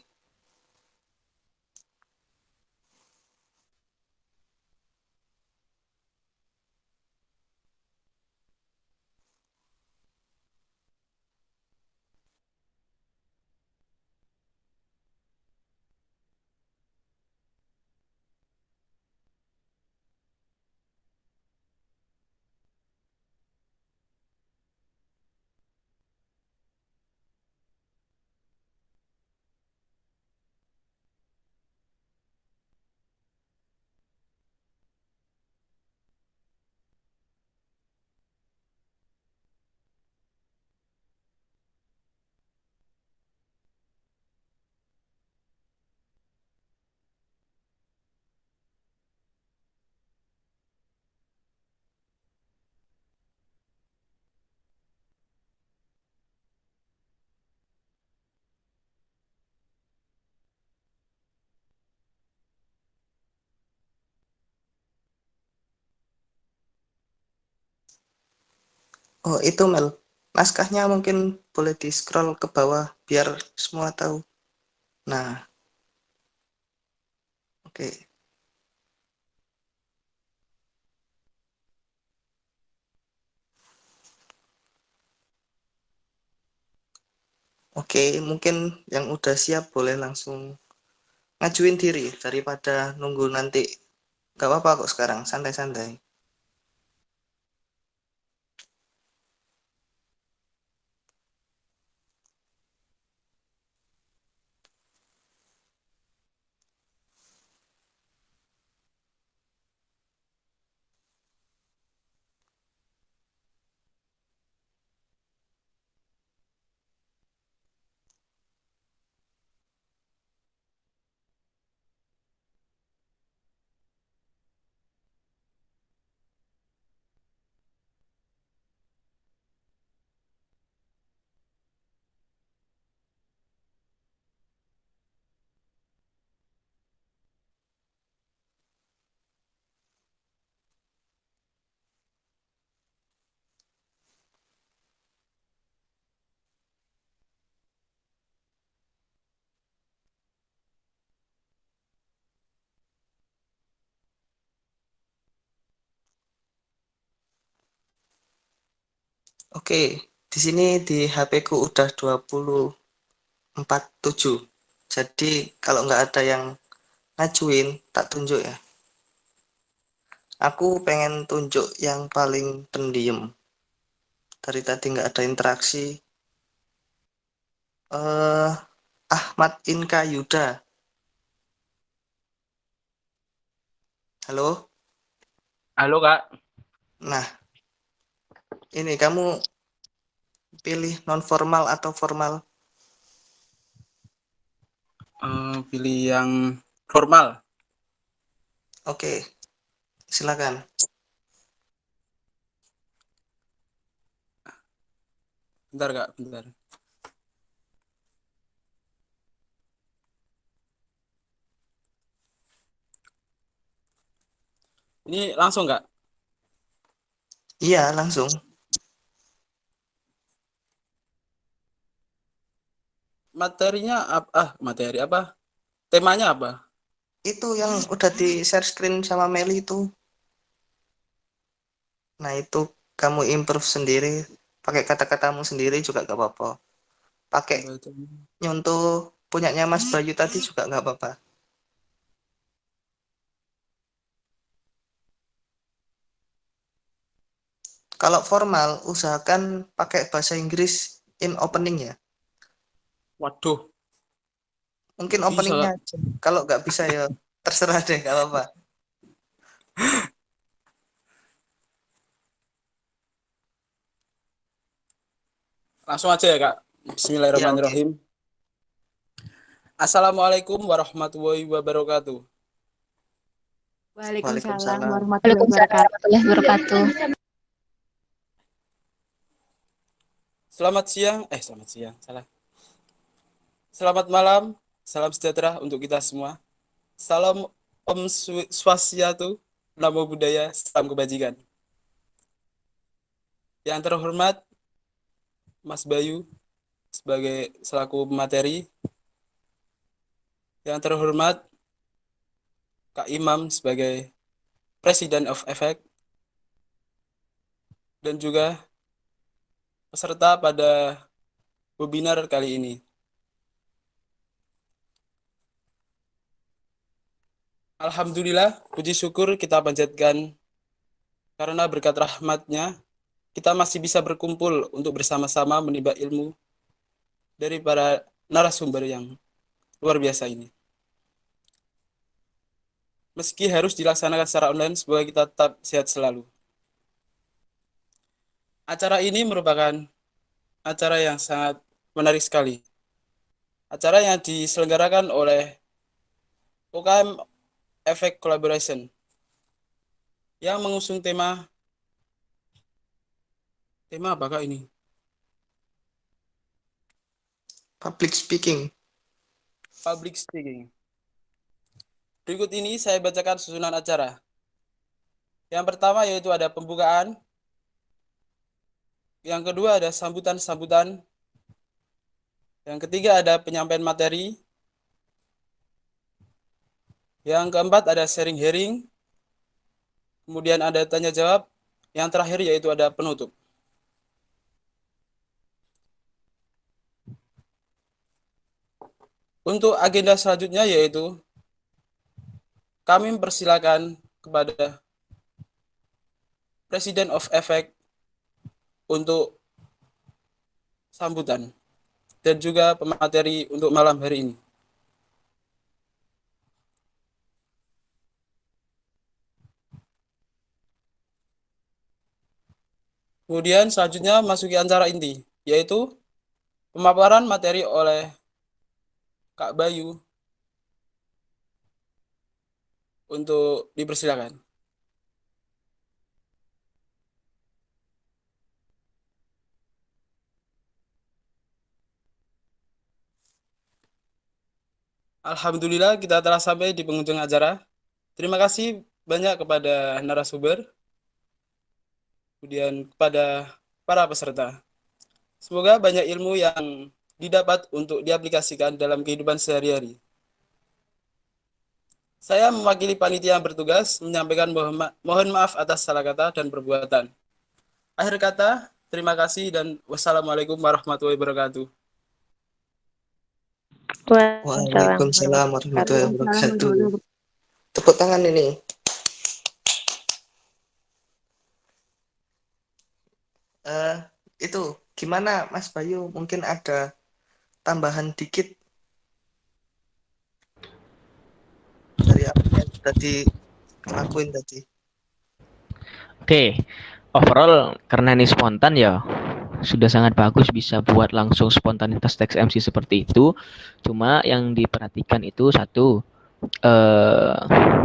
Oh, itu Mel. Naskahnya mungkin boleh di-scroll ke bawah biar semua tahu. Nah, oke. Oke, mungkin yang udah siap boleh langsung ngajuin diri daripada nunggu nanti. Gak apa-apa kok sekarang, santai-santai. Oke, di sini di HP ku udah 24:07. Jadi kalau nggak ada yang ngajuin, tak tunjuk ya. Aku pengen tunjuk yang paling pendiam. Dari tadi nggak ada interaksi. eh Ahmad Inka Yuda. Halo? Halo Kak, Nah, ini kamu pilih non formal atau formal? pilih yang formal. Oke, silakan. Bentar Kak, bentar. Ini langsung Kak? Iya, langsung. Materinya materi apa? Temanya apa? Itu yang udah di share screen sama Meli itu. Nah, itu kamu improve sendiri, pakai kata-katamu sendiri juga gak apa-apa. Pakai nyontoh punyanya Mas Bayu tadi juga nggak apa-apa. Kalau formal, usahakan pakai bahasa Inggris in opening ya. Waduh, Mungkin bisa openingnya Kak. aja. Kalau nggak bisa ya terserah deh, nggak apa-apa. Langsung aja ya Kak. Ya, oke. Bismillahirrahmanirrahim. Assalamualaikum warahmatullahi wabarakatuh. Waalaikumsalam Waalaikumsalam. warahmatullahi Waalaikumsalam wabarakatuh. warahmatullahi wabarakatuh. Selamat siang, salah. Selamat malam, salam sejahtera untuk kita semua. Salam Om Swastiastu, Namo Buddhaya, salam kebajikan. Yang terhormat Mas Bayu sebagai selaku pemateri. Yang terhormat Kak Imam sebagai President of Effect. Dan juga peserta pada webinar kali ini. Alhamdulillah, puji syukur kita panjatkan karena berkat rahmatnya kita masih bisa berkumpul untuk bersama-sama menimba ilmu dari para narasumber yang luar biasa ini. Meski harus dilaksanakan secara online, semoga kita tetap sehat selalu. Acara ini merupakan acara yang sangat menarik sekali. Acara yang diselenggarakan oleh UKM Effect Collaboration yang mengusung tema apakah ini? Public speaking. Public speaking. Berikut ini saya bacakan susunan acara. Yang pertama yaitu ada pembukaan. Yang kedua ada sambutan-sambutan. Yang ketiga ada penyampaian materi. Yang keempat ada sharing-hearing. Kemudian ada tanya jawab. Yang terakhir yaitu ada penutup. Untuk agenda selanjutnya yaitu kami mempersilakan kepada President of Effect untuk sambutan dan juga pemateri untuk malam hari ini. Kemudian selanjutnya masuki acara inti, yaitu pemaparan materi oleh Kak Bayu untuk dipersilakan. Alhamdulillah kita telah sampai di penghujung acara. Terima kasih banyak kepada narasumber, kemudian kepada para peserta. Semoga banyak ilmu yang didapat untuk diaplikasikan dalam kehidupan sehari-hari. Saya mewakili panitia yang bertugas menyampaikan mohon maaf atas salah kata dan perbuatan. Akhir kata, terima kasih dan wassalamualaikum warahmatullahi wabarakatuh. Waalaikumsalam warahmatullahi wabarakatuh. Tepuk tangan ini. Itu gimana Mas Bayu? Mungkin ada tambahan dikit dari apa yang sudah dilakuin tadi. Oke, overall karena ini spontan ya sudah sangat bagus bisa buat langsung spontanitas teks MC seperti itu. Cuma yang diperhatikan itu satu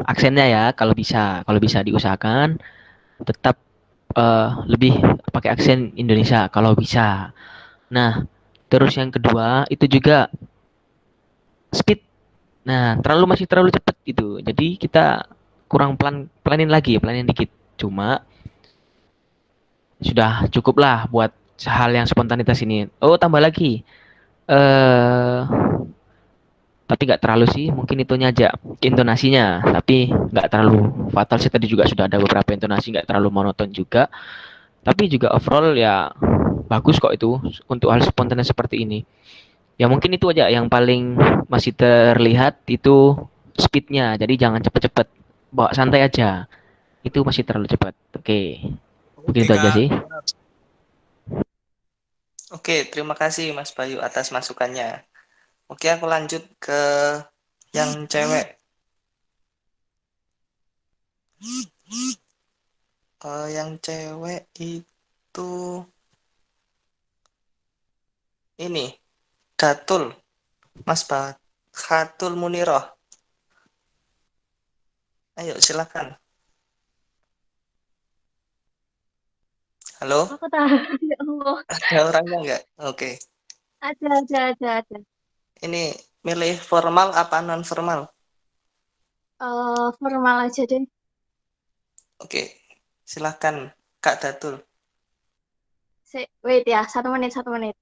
aksennya ya kalau bisa diusahakan tetap lebih pakai aksen Indonesia kalau bisa. Nah, terus yang kedua itu juga speed. Nah, masih terlalu cepat gitu. Jadi kita kurang pelanin dikit. Cuma sudah cukup lah buat hal yang spontanitas ini. Oh, tambah lagi. Eh, tapi nggak terlalu sih. Mungkin itunya aja intonasinya. Tapi nggak terlalu fatal sih. Tadi juga sudah ada beberapa intonasi nggak terlalu monoton juga. Tapi juga overall ya bagus kok itu untuk hal spontan seperti ini. Ya mungkin itu aja yang paling masih terlihat itu speednya. Jadi jangan cepet-cepet. Bawa santai aja. Itu masih terlalu cepat. Oke. Mungkin Oke, itu aja Kak. sih. Oke, terima kasih Mas Bayu atas masukannya. Oke, aku lanjut ke yang cewek. Yang cewek itu ini Datul, Mas Khatul Muniroh. Ayo silakan. Halo, Aku tahu. Ya Allah. ada orangnya nggak? Oke, Ada. ini milih formal apa non formal? Formal aja deh. Oke, silakan Kak Datul. Wait ya, 1 menit.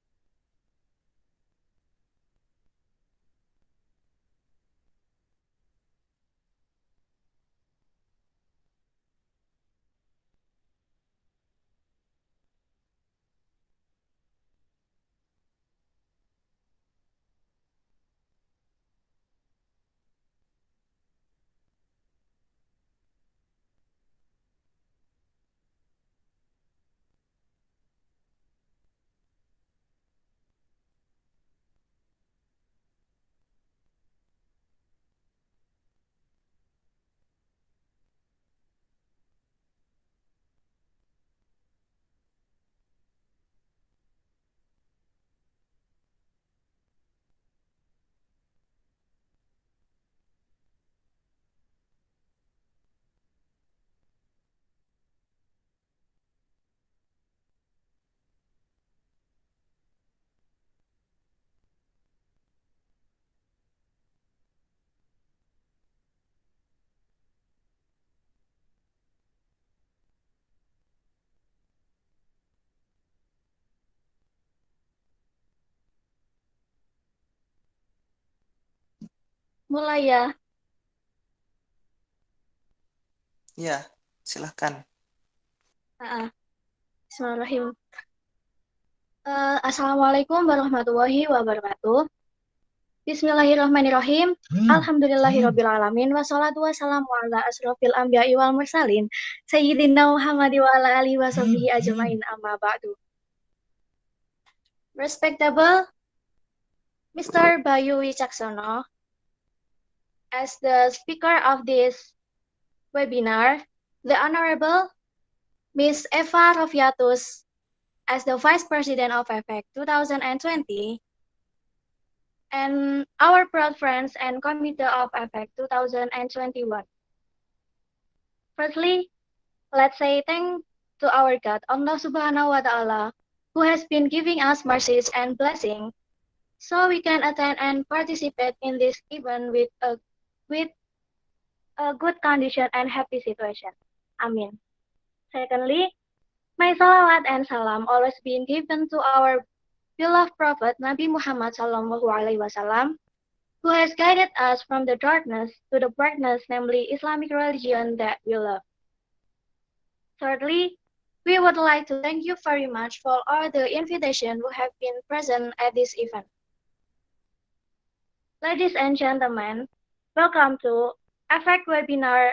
Mulai ya. Ya, silakan. Bismillahirrahmanirrahim. Assalamualaikum warahmatullahi wabarakatuh. Bismillahirrahmanirrahim. Alhamdulillahirrabbilalamin. Wassalatu wassalamu ala asrofil anbiya'i wal mursalin. Sayyidina Muhammad wa ala alihi wa sahbihi ajma'in amma ba'du. Respectable Mr. Bayu Wicaksono, as the speaker of this webinar, the Honorable Ms. Eva Rofiatus, as the Vice President of EFEC 2020, and our proud friends and Committee of EFEC 2021. Firstly, let's say thank to our God, Allah Subhanahu wa Ta'ala, who has been giving us mercies and blessings, so we can attend and participate in this event with a good condition and happy situation. Amin. Secondly, may salawat and salam always be given to our beloved Prophet Nabi Muhammad Sallallahu Alaihi Wasallam, who has guided us from the darkness to the brightness, namely Islamic religion that we love. Thirdly, we would like to thank you very much for all the invitations who have been present at this event. Ladies and gentlemen, welcome to EFEC webinar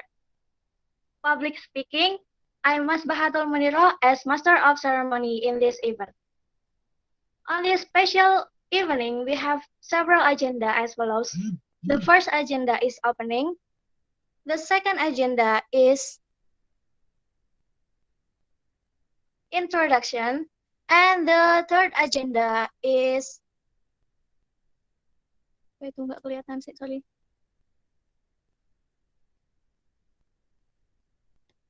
public speaking. I'm Mas Bahatul Muniro as Master of Ceremony in this event. On this special evening, we have several agenda as follows. The first agenda is opening. The second agenda is introduction. And the third agenda is itu nggak kelihatan sih, sorry.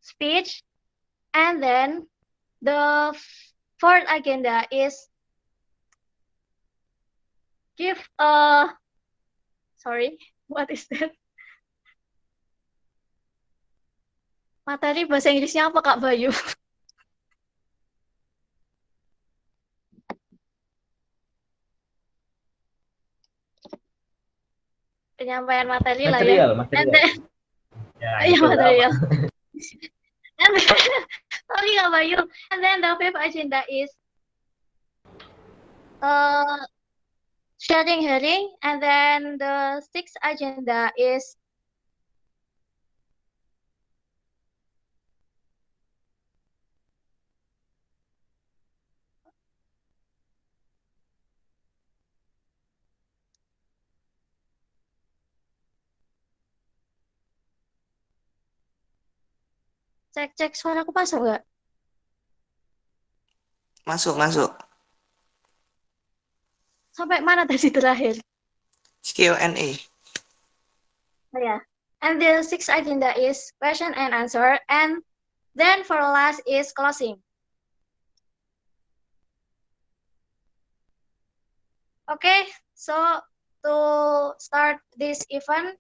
Speech. And then the fourth agenda is give sorry, what is that? Materi bahasa Inggrisnya apa Kak Bayu? Penyampaian materi lah ya. And then, iya material. And then, sorry Kak Bayu. And then the fifth agenda is sharing hearing. And then the sixth agenda is cek suaraku masuk nggak? Masuk. Sampai mana tadi terakhir? Q&A. Oh yeah. And the sixth agenda is question and answer. And then for last is closing. Okay, so to start this event,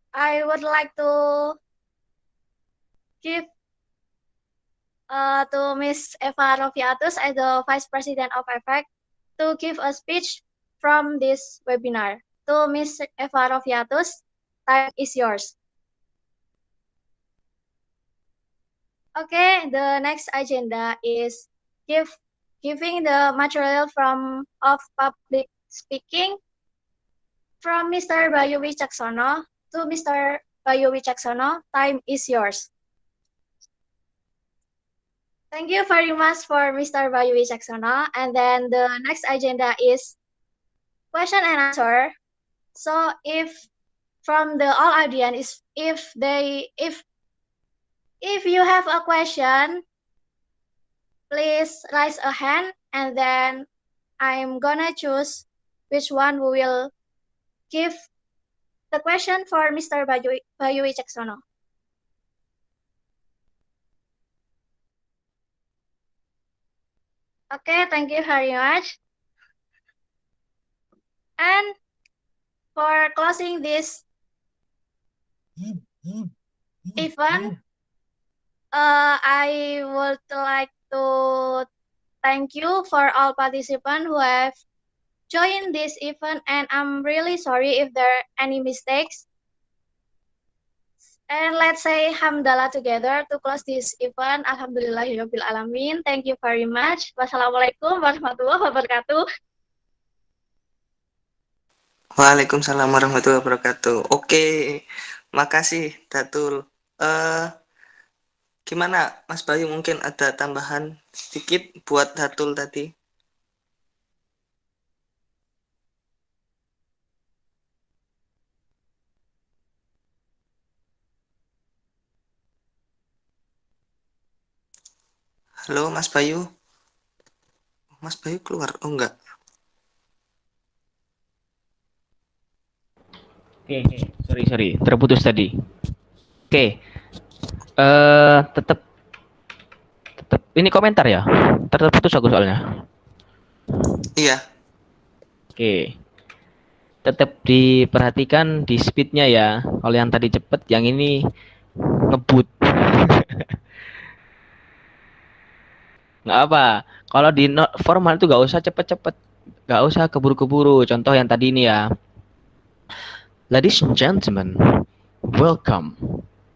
I would like to give to Miss Eva Rofiatus as the Vice President of EFEC to give a speech from this webinar. To Miss Eva Rofiatus, time is yours. Okay, the next agenda is giving the material of public speaking from Mr. Bayu Wicaksono. To Mr. Bayu Wicaksono, time is yours. Thank you very much for Mr. Bayu Wicaksono. And then the next agenda is question and answer. So if from the all audience, if you have a question, please raise a hand, and then I'm gonna choose which one who will give the question for Mr. Bayu Wicaksono. Okay, thank you very much. And for closing this event, I would like to thank you for all participants who have joined this event, and I'm really sorry if there are any mistakes. And let's say hamdalah together to close this event. Alhamdulillahirabbil alamin. Thank you very much. Wassalamualaikum warahmatullahi wabarakatuh. Waalaikumsalam warahmatullahi wabarakatuh. Oke, makasih Datul. Gimana Mas Bayu, mungkin ada tambahan sedikit buat Datul tadi? Halo Mas Bayu. Mas Bayu keluar? Oh enggak. Oke, sorry, terputus tadi. Oke, tetap ini komentar ya, terputus aku soalnya. Iya. Oke, tetap diperhatikan di speednya ya. Kalau yang tadi cepet, yang ini ngebut. Nggak apa. Kalau di formal itu nggak usah cepet-cepet, nggak usah keburu-keburu. Contoh yang tadi ini ya. Ladies and gentlemen, welcome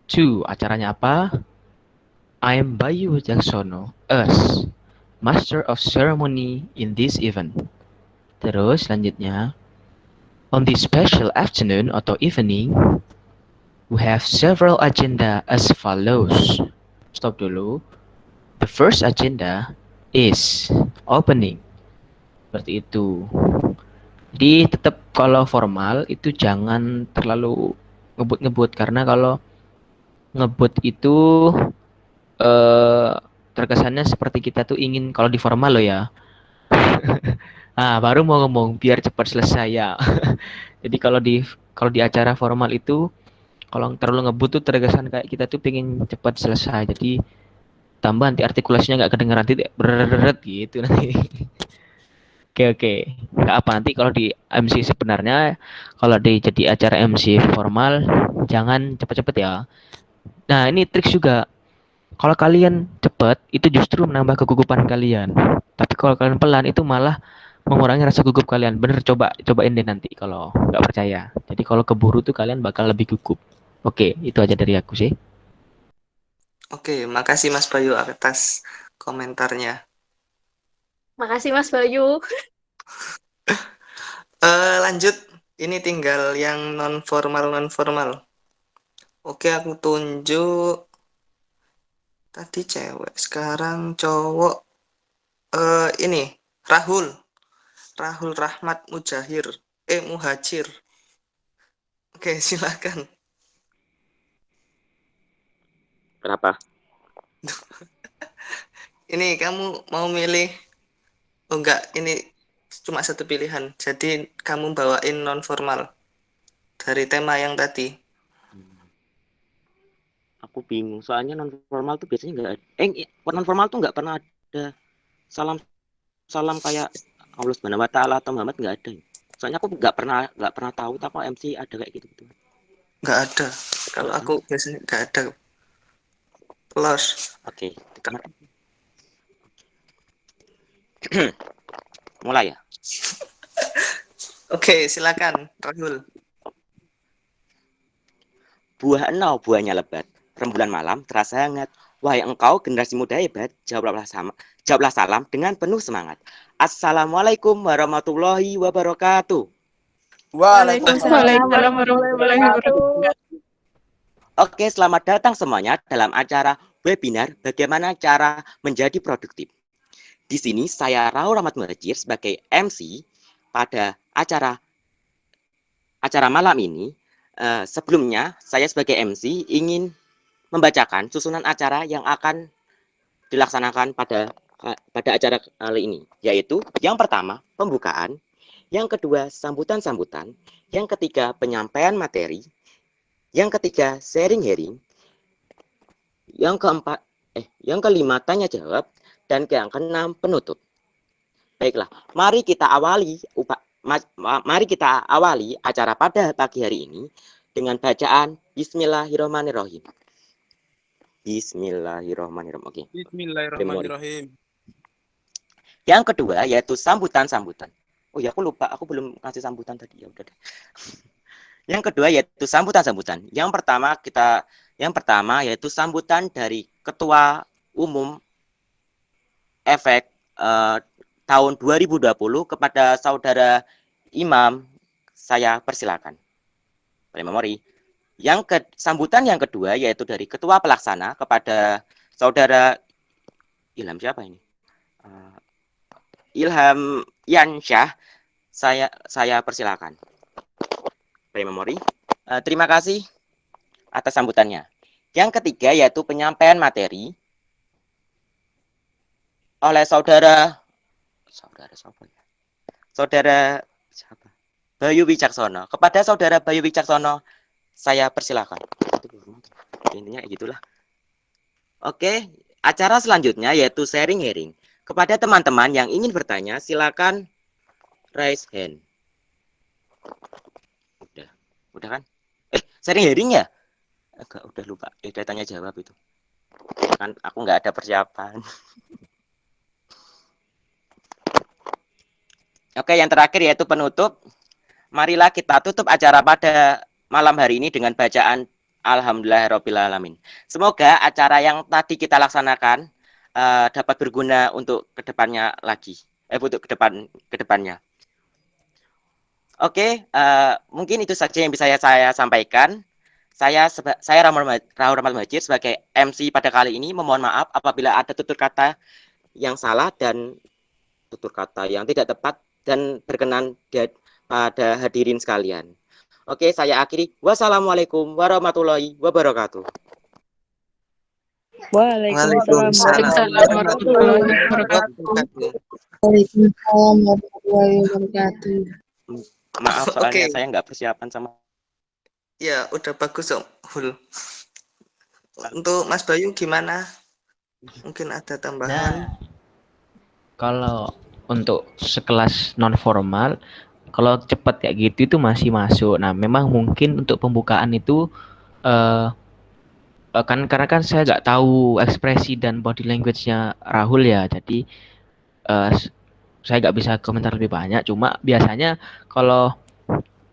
to acaranya apa? I am Bayu Wicaksono, as Master of Ceremony in this event. Terus selanjutnya, on this special afternoon atau evening, we have several agenda as follows. Stop dulu. The first agenda is opening. Seperti itu. Jadi tetap kalau formal itu jangan terlalu ngebut-ngebut, karena kalau ngebut itu terkesannya seperti kita tuh ingin kalau di formal loh ya. Nah, baru mau ngomong biar cepat selesai ya. Jadi kalau di acara formal itu kalau terlalu ngebut tuh terkesan kayak kita tuh pengen cepat selesai. Jadi tambah nanti artikulasinya nggak kedengeran, tidak berat gitu nanti. Oke. Nggak apa nanti kalau di MC sebenarnya kalau jadi acara MC formal jangan cepet-cepet ya. Nah, ini trik juga. Kalau kalian cepet itu justru menambah kegugupan kalian. Tapi kalau kalian pelan itu malah mengurangi rasa gugup kalian. Bener cobain deh nanti kalau nggak percaya. Jadi kalau keburu tuh kalian bakal lebih gugup. Oke, itu aja dari aku sih. Oke, makasih Mas Bayu atas komentarnya. Makasih Mas Bayu. Lanjut, ini tinggal yang non formal. Oke, aku tunjuk tadi cewek, sekarang cowok. Ini Rahul Rahmat Muhajir. Oke, silakan. Kenapa? Ini kamu mau milih? Oh enggak, ini cuma satu pilihan. Jadi kamu bawain non formal dari tema yang tadi. Aku bingung soalnya non formal tuh biasanya nggak ada. Non formal tuh nggak pernah ada salam kayak Allah Subhanahu Wa Taala atau Muhammad, nggak ada. Soalnya aku nggak pernah tahu tak kok MC ada kayak gitu. Enggak ada. Kalau aku biasanya enggak ada. Plus. Oke. Mulai ya. Oke, silakan Rahul. Buah enau buahnya lebat, rembulan malam terasa hangat. Wahai engkau generasi muda hebat, jawablah salam dengan penuh semangat. Assalamualaikum warahmatullahi wabarakatuh. Waalaikumsalam warahmatullahi wabarakatuh. Oke, selamat datang semuanya dalam acara webinar bagaimana cara menjadi produktif. Di sini saya Rahul Rahmat Muhajir sebagai MC pada acara malam ini. Sebelumnya saya sebagai MC ingin membacakan susunan acara yang akan dilaksanakan pada acara kali ini, yaitu yang pertama pembukaan, yang kedua sambutan-sambutan, yang ketiga penyampaian materi, yang ketiga sharing, yang kelima tanya jawab, dan yang keenam penutup. Baiklah, mari kita awali acara pada pagi hari ini dengan bacaan Bismillahirrahmanirrahim. Bismillahirrahmanirrahim. Oke. Bismillahirrahmanirrahim. Yang kedua yaitu sambutan-sambutan. Oh ya, aku lupa, aku belum kasih sambutan tadi. Ya udah deh. Yang kedua yaitu sambutan-sambutan. Yang pertama yaitu sambutan dari Ketua Umum Efek tahun 2020 kepada Saudara Imam, saya persilakan. Memori. Sambutan yang kedua yaitu dari Ketua Pelaksana kepada Saudara Ilham siapa ini? Ilham Yansyah, saya persilakan. Memori. Terima kasih atas sambutannya. Yang ketiga yaitu penyampaian materi oleh Saudara siapa? Bayu Wicaksono. Kepada Saudara Bayu Wicaksono, saya persilakan. Intinya gitulah. Oke, acara selanjutnya yaitu sharing. Kepada teman-teman yang ingin bertanya, silakan raise hand. Udah kan? Sharing ya? Agak udah lupa. Udah tanya jawab itu. Kan aku nggak ada persiapan. Oke, yang terakhir yaitu penutup. Marilah kita tutup acara pada malam hari ini dengan bacaan Alhamdulillahirrahmanirrahim. Semoga acara yang tadi kita laksanakan dapat berguna untuk kedepannya lagi. Untuk kedepannya. Oke, mungkin itu saja yang bisa saya sampaikan. Saya Rahul Rahmat Muhajir sebagai MC pada kali ini memohon maaf apabila ada tutur kata yang salah dan tutur kata yang tidak tepat dan berkenan pada hadirin sekalian. Oke, saya akhiri. Wassalamualaikum warahmatullahi wabarakatuh. Waalaikumsalam warahmatullahi wabarakatuh. Waalaikumsalam warahmatullahi wabarakatuh. Maaf soalnya saya nggak persiapan sama. Ya, udah bagus Om Hul. Untuk Mas Bayu gimana? Mungkin ada tambahan? Kalau untuk sekelas non formal, kalau cepat kayak gitu itu masih masuk. Nah, memang mungkin untuk pembukaan itu eh kan karena kan saya nggak tahu ekspresi dan body language-nya Rahul ya, jadi eh, saya nggak bisa komentar lebih banyak. Cuma biasanya kalau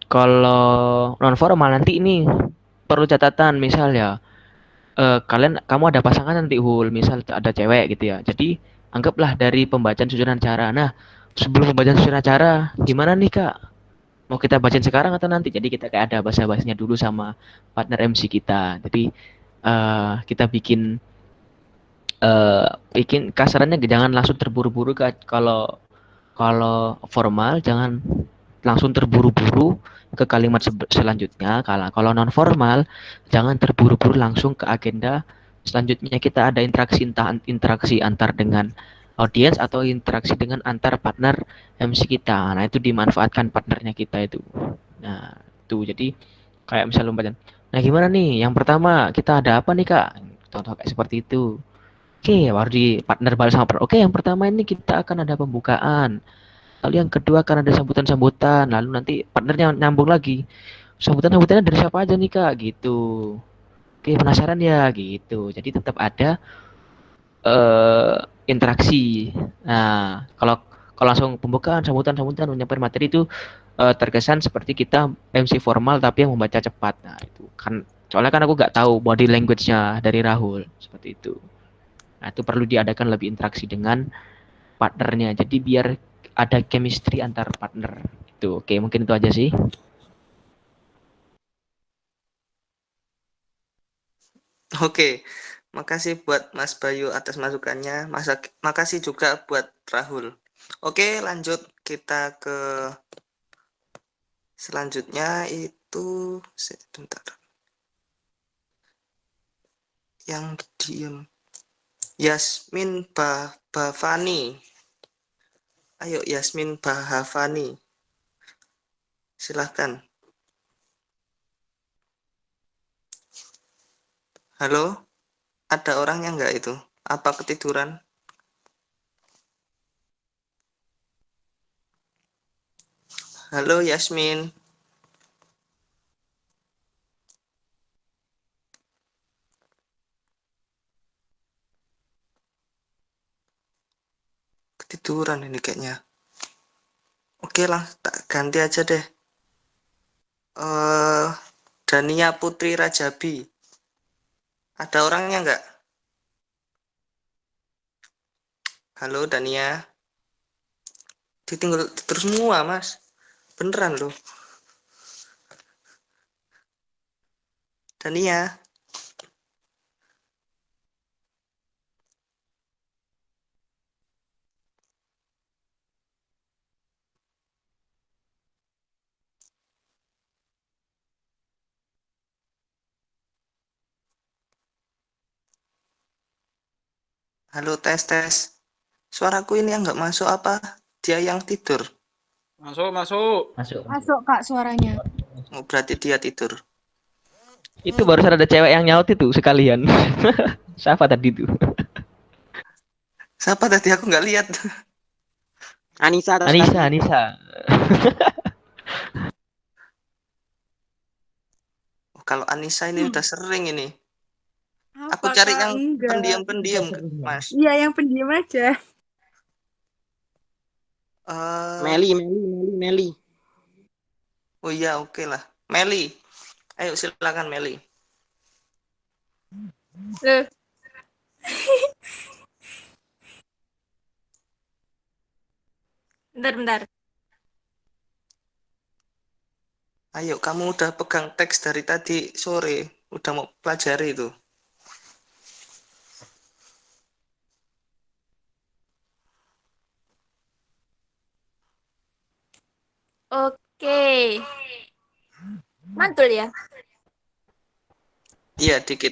kalau non formal nanti ini perlu catatan, misal ya kamu ada pasangan nanti Hul, misal ada cewek gitu ya. Jadi anggaplah dari pembacaan susunan acara. Nah, sebelum pembacaan susunan acara, gimana nih Kak? Mau kita bacain sekarang atau nanti? Jadi kita kayak ada basa-basinya dulu sama partner MC kita. Jadi kita bikin kasarannya jangan langsung terburu-buru Kak. Kalau kalau formal jangan langsung terburu-buru ke kalimat selanjutnya. Kalau non formal jangan terburu-buru langsung ke agenda selanjutnya. Kita ada interaksi, entah interaksi antar dengan audiens atau interaksi dengan antar partner MC kita. Nah, itu dimanfaatkan partnernya kita itu. Nah, itu jadi kayak misalnya lomba. Nah, gimana nih? Yang pertama kita ada apa nih Kak? Contoh kayak seperti itu. Oke, baru di partner balas sama partner. Oke, yang pertama ini kita akan ada pembukaan. Lalu yang kedua akan ada sambutan-sambutan. Lalu nanti partnernya nyambung lagi. Sambutan-sambutannya dari siapa aja nih Kak? Gitu. Oke, penasaran ya? Gitu. Jadi tetap ada eh interaksi. Nah, kalau kalau langsung pembukaan, sambutan-sambutan, menyampaikan materi itu terkesan seperti kita MC formal tapi yang membaca cepat. Nah, itu kan soalnya kan aku nggak tahu body language-nya dari Rahul seperti itu. Nah, itu perlu diadakan lebih interaksi dengan partnernya. Jadi biar ada chemistry antar partner. Itu oke, mungkin itu aja sih. Oke, makasih buat Mas Bayu atas masukannya. Makasih juga buat Rahul. Oke, lanjut kita ke selanjutnya itu sebentar. Yang diem. Yasmin Bhavani. Ayo Yasmin Bhavani. Silahkan. Halo? Ada orangnya nggak itu? Apa ketiduran? Halo Yasmin. Ketiduran ini kayaknya. Oke lah, tak ganti aja deh. Dania Putri Rajabi. Ada orangnya nggak? Halo Dania. Ditinggal terus semua mas. Beneran loh. Dania. Halo tes tes. Suaraku ini yang nggak masuk apa? Dia yang tidur. Masuk, masuk. Masuk. Masuk Kak suaranya. Oh, berarti dia tidur. Itu barusan ada cewek yang nyaut itu sekalian. Siapa tadi itu? Siapa tadi aku nggak lihat. Anissa Anissa, Anissa. Kalau Anissa ini udah sering ini. Aku Apa cari Kak? yang Enggak. pendiam-pendiam, Mas. Iya, yang pendiam aja. Meli. Oh iya, oke lah. Meli. Ayo silakan Meli. Loh. Bentar. Ayo, kamu udah pegang teks dari tadi sore. Udah mau pelajari itu. Oke. Mantul ya? Iya, dikit.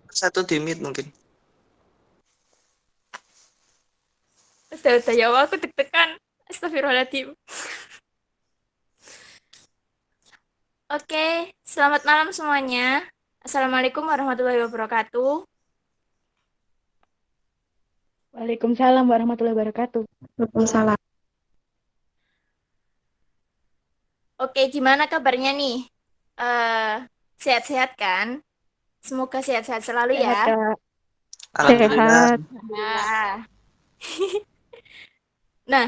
Satu di mute mungkin. Udah ya aku deg-degan. Astagfirullahaladzim. Oke, selamat malam semuanya. Assalamualaikum warahmatullahi wabarakatuh. Waalaikumsalam warahmatullahi wabarakatuh. Waalaikumsalam. Oke, gimana kabarnya nih? Sehat-sehat kan? Semoga sehat-sehat selalu Sehat, ya. Kak. Alhamdulillah. Sehat. Nah, nah,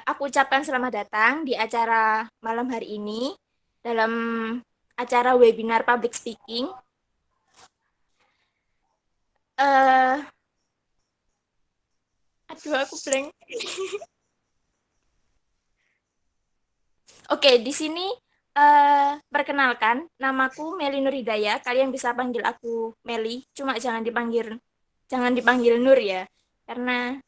aku ucapkan selamat datang di acara malam hari ini dalam acara webinar public speaking. Aduh, aku blank. Oke, di sini perkenalkan, namaku Meli Nuridaya. Kalian bisa panggil aku Meli, cuma jangan dipanggil Nur ya, karena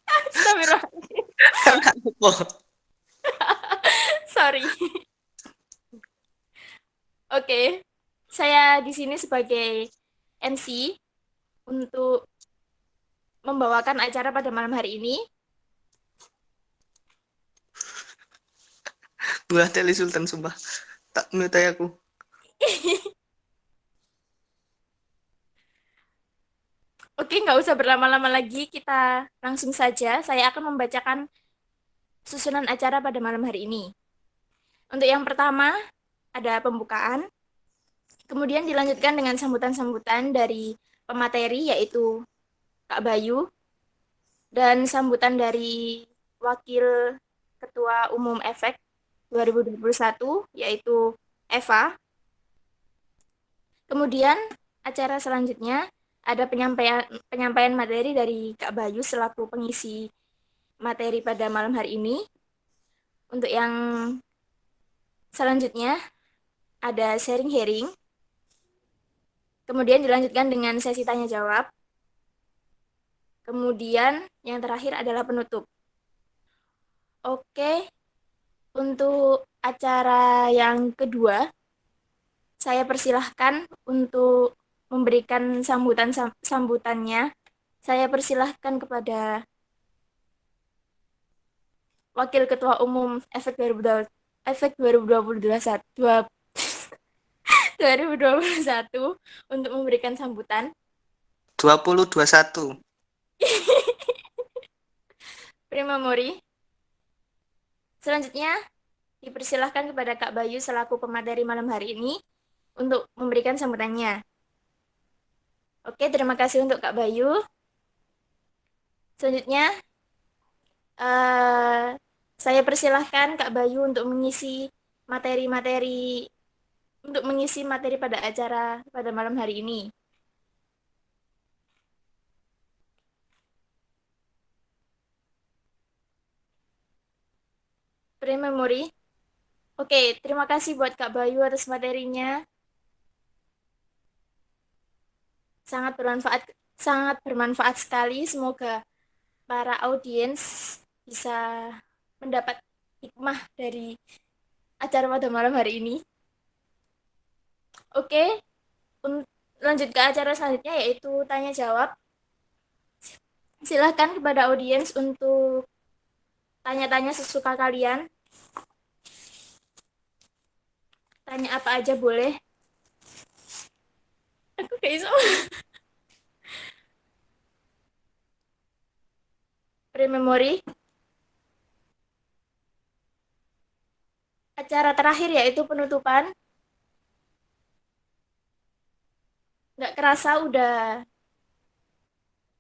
Astagfirullahaladzim. Sorry. Oke, saya di sini sebagai MC untuk membawakan acara pada malam hari ini. Buah Teli Sultan sumpah. Tak mute aku. Oke, nggak usah berlama-lama lagi, kita langsung saja. Saya akan membacakan susunan acara pada malam hari ini. Untuk yang pertama, ada pembukaan. Kemudian dilanjutkan dengan sambutan-sambutan dari pemateri, yaitu Kak Bayu. Dan sambutan dari Wakil Ketua Umum Efek 2021, yaitu Eva. Kemudian, acara selanjutnya ada penyampaian materi dari Kak Bayu selaku pengisi materi pada malam hari ini. Untuk yang selanjutnya ada sharing hearing. Kemudian dilanjutkan dengan sesi tanya jawab. Kemudian yang terakhir adalah penutup. Oke, untuk acara yang kedua, saya persilahkan untuk memberikan sambutannya. Saya persilahkan kepada Wakil Ketua Umum Efek 2021 untuk memberikan sambutan. 2021. Prima Mori. Selanjutnya dipersilahkan kepada Kak Bayu selaku pemateri malam hari ini untuk memberikan sambutannya. Oke, terima kasih untuk Kak Bayu. Selanjutnya saya persilahkan Kak Bayu untuk mengisi materi pada acara pada malam hari ini. Pre-memory. Oke, terima kasih buat Kak Bayu atas materinya. Sangat bermanfaat sekali. Semoga para audiens bisa mendapat hikmah dari acara pada malam hari ini. Oke, lanjut ke acara selanjutnya yaitu tanya jawab. Silahkan kepada audiens untuk tanya-tanya sesuka kalian. Tanya apa aja boleh. Aku kayak so. Pre-memory. Acara terakhir yaitu penutupan. Nggak kerasa udah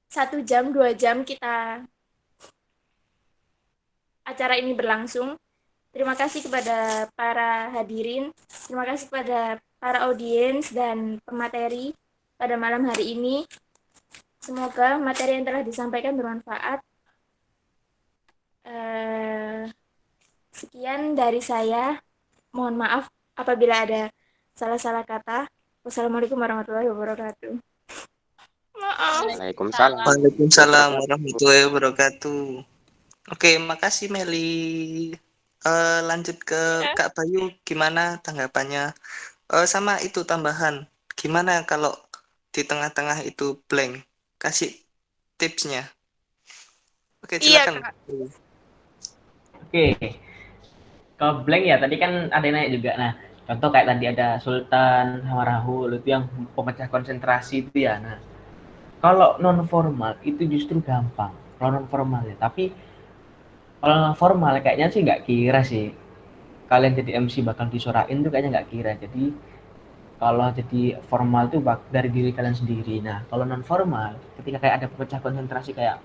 1 jam, 2 jam kita acara ini berlangsung. Terima kasih kepada para hadirin, terima kasih kepada para audiens dan pemateri pada malam hari ini. Semoga materi yang telah disampaikan bermanfaat. Sekian dari saya. Mohon maaf apabila ada salah-salah kata. Wassalamualaikum warahmatullahi wabarakatuh. Maaf. Waalaikumsalam. Waalaikumsalam warahmatullahi wabarakatuh. Oke, makasih Meli. Lanjut ke Kak Bayu, gimana tanggapannya? Sama itu tambahan, gimana kalau di tengah-tengah itu blank? Kasih tipsnya. Oke, silakan. Iya, Kak. Oke. Kalau blank ya tadi kan ada yang nanya juga. Nah, Contoh kayak tadi ada Sultan sama Rahul itu yang pemecah konsentrasi itu ya. Nah, kalau non formal itu justru gampang. Kalau non formal ya, tapi kalau non formal kayaknya sih nggak kira sih kalian jadi MC bakal disuarain tuh kayaknya nggak kira. Jadi kalau jadi formal tuh dari diri kalian sendiri. Nah, kalau non formal ketika kayak ada pemecah konsentrasi kayak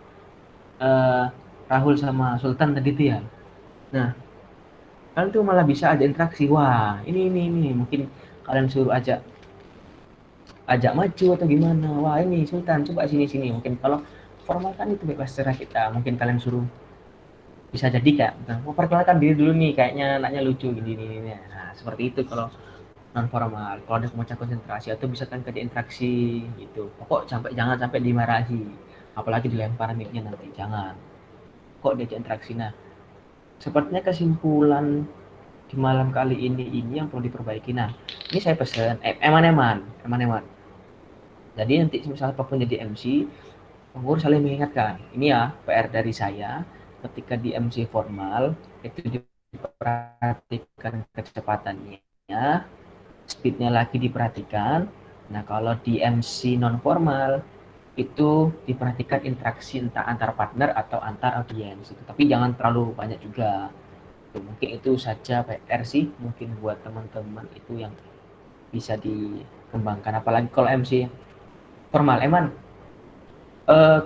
eh, Rahul sama Sultan tadi tuh ya. Nah, kalian tuh malah bisa ada interaksi. Wah, ini mungkin kalian suruh ajak maju atau gimana. Wah, ini Sultan coba sini. Mungkin kalau formal kan itu bebas serah kita. Mungkin kalian suruh bisa jadi kayak mau perkenalkan diri dulu nih kayaknya anaknya lucu gini. Nah, seperti itu kalau non formal. Kalau ada pemecah konsentrasi atau bisa kan ada interaksi gitu. Pokok jangan sampai dimarahi. Apalagi dilempar mic-nya nanti. Jangan. Kok diajak interaksi. Nah, sepertinya kesimpulan di malam kali ini yang perlu diperbaiki. Nah, ini saya pesan eman-eman. Jadi nanti misalnya apapun jadi MC, pengurus saling mengingatkan. Ini ya PR dari saya. Ketika di MC formal itu diperhatikan kecepatannya, speednya lagi diperhatikan. Nah, kalau di MC non formal itu diperhatikan interaksi entah antar partner atau antar audiens. Tapi jangan terlalu banyak juga. Mungkin itu saja PR sih mungkin buat teman-teman itu yang bisa dikembangkan, apalagi kalau MC formal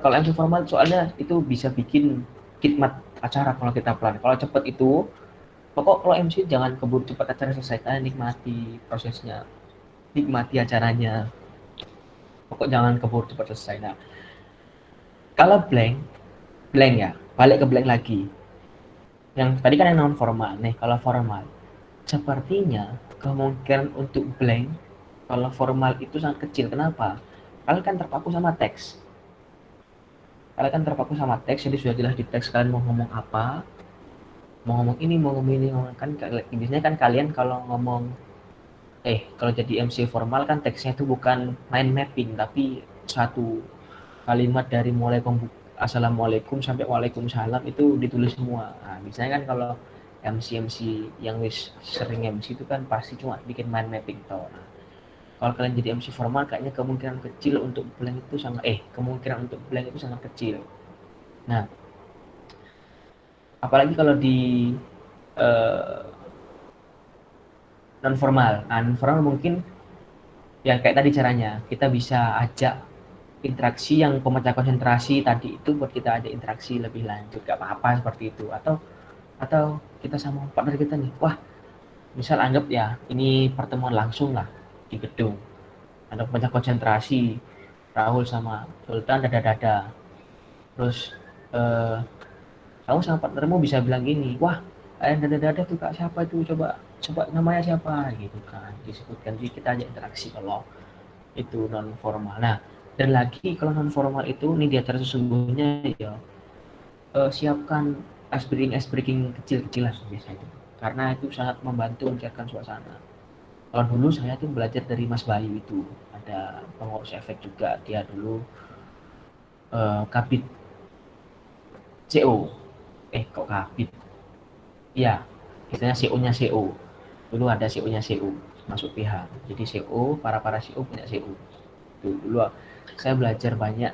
kalau MC formal soalnya itu bisa bikin khidmat acara kalau kita pelan. Kalau cepet itu pokok kalau MC jangan keburu cepat acara selesai, kalian nikmati prosesnya, nikmati acaranya, pokok jangan keburu cepat selesai. Nah, kalau blank ya balik ke blank lagi, yang tadi kan yang non formal nih. Kalau formal sepertinya kemungkinan untuk blank kalau formal itu sangat kecil. Kenapa? Kalian kan terpaku sama teks. Jadi sudah jelas di teks kalian mau ngomong apa, mau ngomong ini, mau ngomong ini, kan biasanya kan kalian kalau ngomong kalau jadi MC formal kan teksnya itu bukan mind mapping, tapi satu kalimat dari mulai Assalamualaikum sampai Waalaikumsalam itu ditulis semua. Nah, biasanya kan kalau MC yang sering MC itu kan pasti cuma bikin mind mapping toh. Nah, kalau kalian jadi MC formal kayaknya kemungkinan untuk blank itu sangat kecil. Nah, apalagi kalau di non formal. Nah, non formal mungkin ya kayak tadi caranya kita bisa ajak interaksi yang pemecah konsentrasi tadi itu buat kita ada interaksi lebih lanjut, gak apa-apa seperti itu. Atau kita sama partner kita nih, wah misal anggap ya ini pertemuan langsung lah di gedung, ada pemecah konsentrasi Rahul sama Sultan dada-dada, terus kamu sama partnermu bisa bilang gini, wah dada-dada tuh kak siapa itu, coba namanya siapa gitu kan, disebutkan. Jadi kita aja interaksi kalau itu non formal. Nah, dan lagi kalau non formal itu nih di acara sesungguhnya ya siapkan ice breaking kecil-kecilan biasanya itu, karena itu sangat membantu mencairkan suasana. Kalau dulu saya tuh belajar dari Mas Bayu, itu ada pengurus efek juga, dia dulu kabit CO kok kabit ya, istilahnya CO-nya CO. Dulu ada CO-nya CO masuk PH, jadi CO para CO punya CO. Dulu saya belajar banyak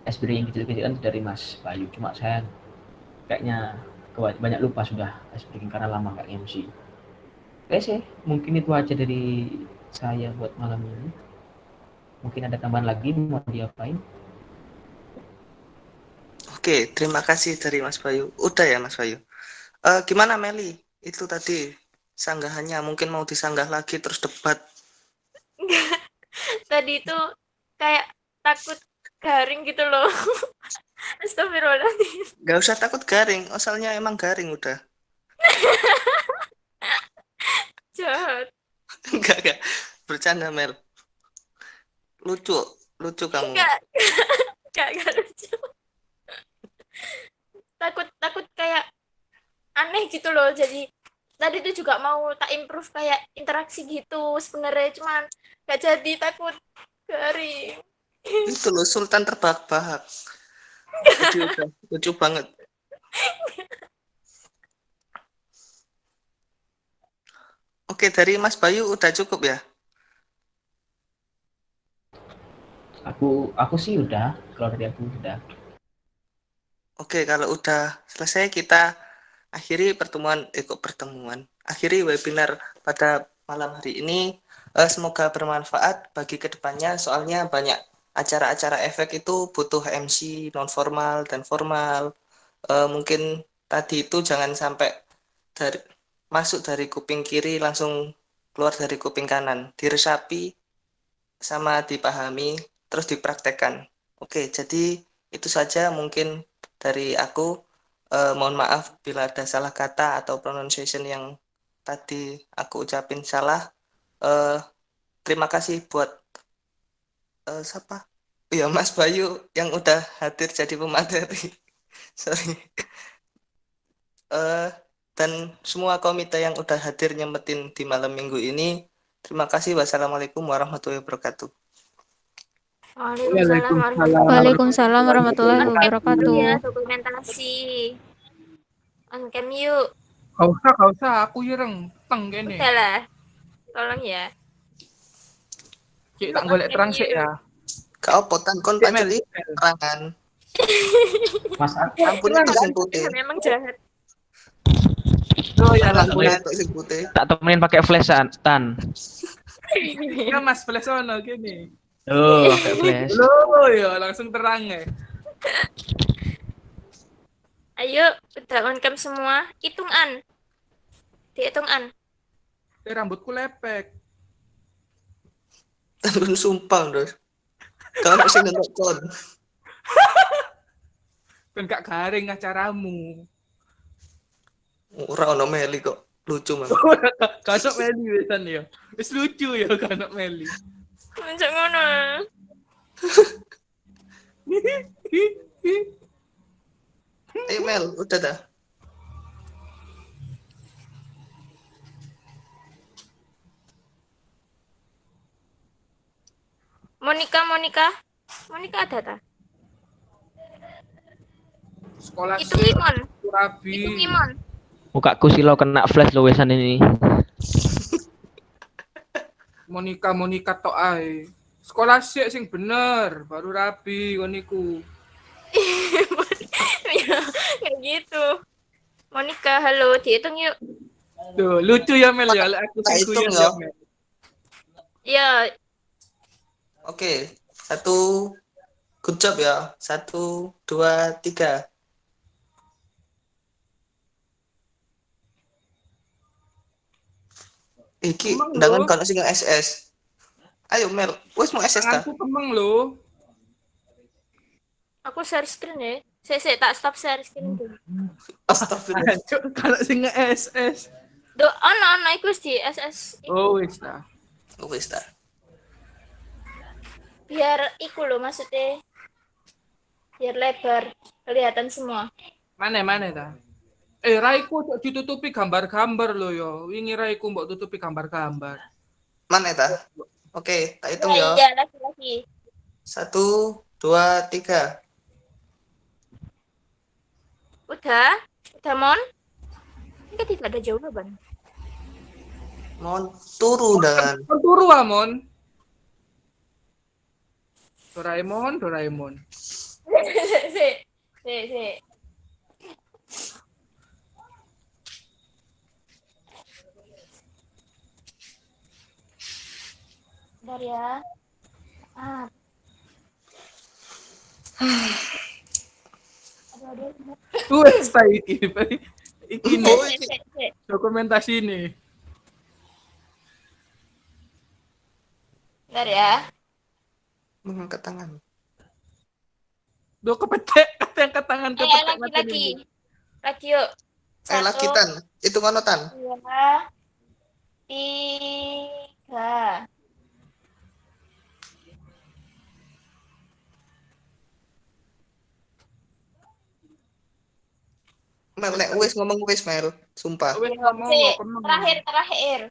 SBD yang kecil-kecilan dari Mas Bayu, cuma saya kayaknya banyak lupa sudah SBD karena lama nggak MC. Oke sih, mungkin itu aja dari saya buat malam ini. Mungkin ada tambahan lagi mau diapain? Oke, terima kasih dari Mas Bayu. Udah ya Mas Bayu. Gimana Meli? Itu tadi sanggahannya mungkin mau disanggah lagi terus debat. Enggak. Tadi itu kayak takut garing gitu loh. Astagfirullahaladzim. Gak usah takut garing, asalnya emang garing udah. Jahat. Enggak. Bercanda Mel. Lucu kamu. Enggak lucu. Takut kayak aneh gitu loh. Jadi tadi tuh juga mau tak improve kayak interaksi gitu sebenarnya, cuman gak jadi, takut garing. Itu loh Sultan terbahak-bahak. Jadi udah lucu banget. Oke, dari Mas Bayu udah cukup ya? Aku sih udah, kalau dari aku udah. Oke, kalau udah selesai kita akhiri akhiri webinar pada malam hari ini. Semoga bermanfaat bagi kedepannya, soalnya banyak acara-acara efek itu butuh MC non formal dan formal. Mungkin tadi itu jangan sampai dari masuk dari kuping kiri langsung keluar dari kuping kanan, diresapi sama dipahami terus dipraktekkan. Oke, jadi itu saja mungkin dari aku. Mohon maaf bila ada salah kata atau pronunciation yang tadi aku ucapin salah. Terima kasih buat siapa? Ya, Mas Bayu yang udah hadir jadi pemateri. Sorry. Eh, dan semua komite yang udah hadir nyemetin di malam minggu ini. Terima kasih. Wassalamualaikum warahmatullahi wabarakatuh. Waalaikumsalam warahmatullahi On cam dulu ya, wabarakatuh. dokumentasi. On cam yuk. Gak usah, aku yereng teng kene. Udah lah. Tolong ya. Cik tak golek terang sik ya. Kau potan kon pancet terangan. Mas ampun itu sing putih. Memang jahat. Oh ya lah, tak temenin pakai flash Tan. Ya Mas flash ono kene. Oh, pakai flash. Loh ya langsung terang ya. Ayo, udah on cam semua. Hitung an. Dihitung an. Rambutku lepek. Tangan sumpah, Dos. Kalau sing nonton kon. Ben gak garing acaramu. Ora ono meli kok. Lucu memang. Kanok meli wesan ya. Wis lucu ya kanok meli. Mencok ngono. Mel, udah dah. Monica ada tak? Sekolah Itu Limon. Rabi. Itu Limon. Mukaku silau kena flash lo wesan ini. Monica tok ae. Sekolah sing bener, baru rabi ngoniku. Ya, kayak gitu. Monica, halo, dihitung yuk. Tuh, lucu ya Mel ya, aku sing hitung ya ya. Mel. Ya, Oke, good job ya. 1, 2, 3. Iki undangan kalau sing SS. Ayo Mel, wes mau SS ta? Aku kemeng lo. aku share screen ya. Saya tak stop share screen dulu. Astagfirullah. Kalau sing SS. Ono iku wis di SS. Oh wis ta. Wes ta. Biar iku lo maksudnya. Biar lebar, kelihatan semua. Mana ta? Raiku kok ditutupi gambar-gambar lo yo. Wingi Raiku mbok tutupi gambar-gambar. Mana ta? Oke, tak hitung ya. Iya, lagi. 1, 2, 3. Udah, Mon? Ini tidak ada jawaban. Mon turu dan. Turu Amon. Doraemon. Si. Bentar ya. Wes ta iki. Iki dokumentasi ini. Bentar ya. Mengangkat tangan. Do kepetek tangan Lagi yuk. Lagi Tan. Itu ngono Tan. 2, 3. Mel, nek wis ngomong wis Mel, sumpah. Terakhir.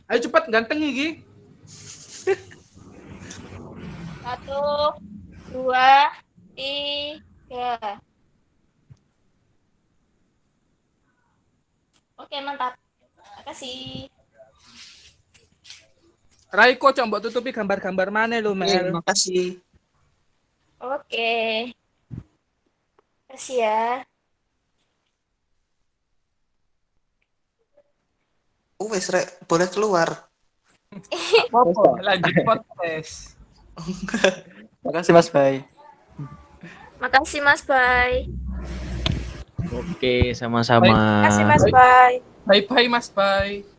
Ayo cepat ganteng iki. 1, 2, 3. Oke, mantap. kasih. Raiko coba tutupi gambar-gambar mana lo, Mel? Terima kasih. Oke. Kasih ya. Wes, Rek, boleh keluar. Apa? Lanjut podcast. Makasih Mas Bay. Makasih Mas Bay. Oke, sama-sama. Makasih Mas Bay. Bye-bye Mas Bay.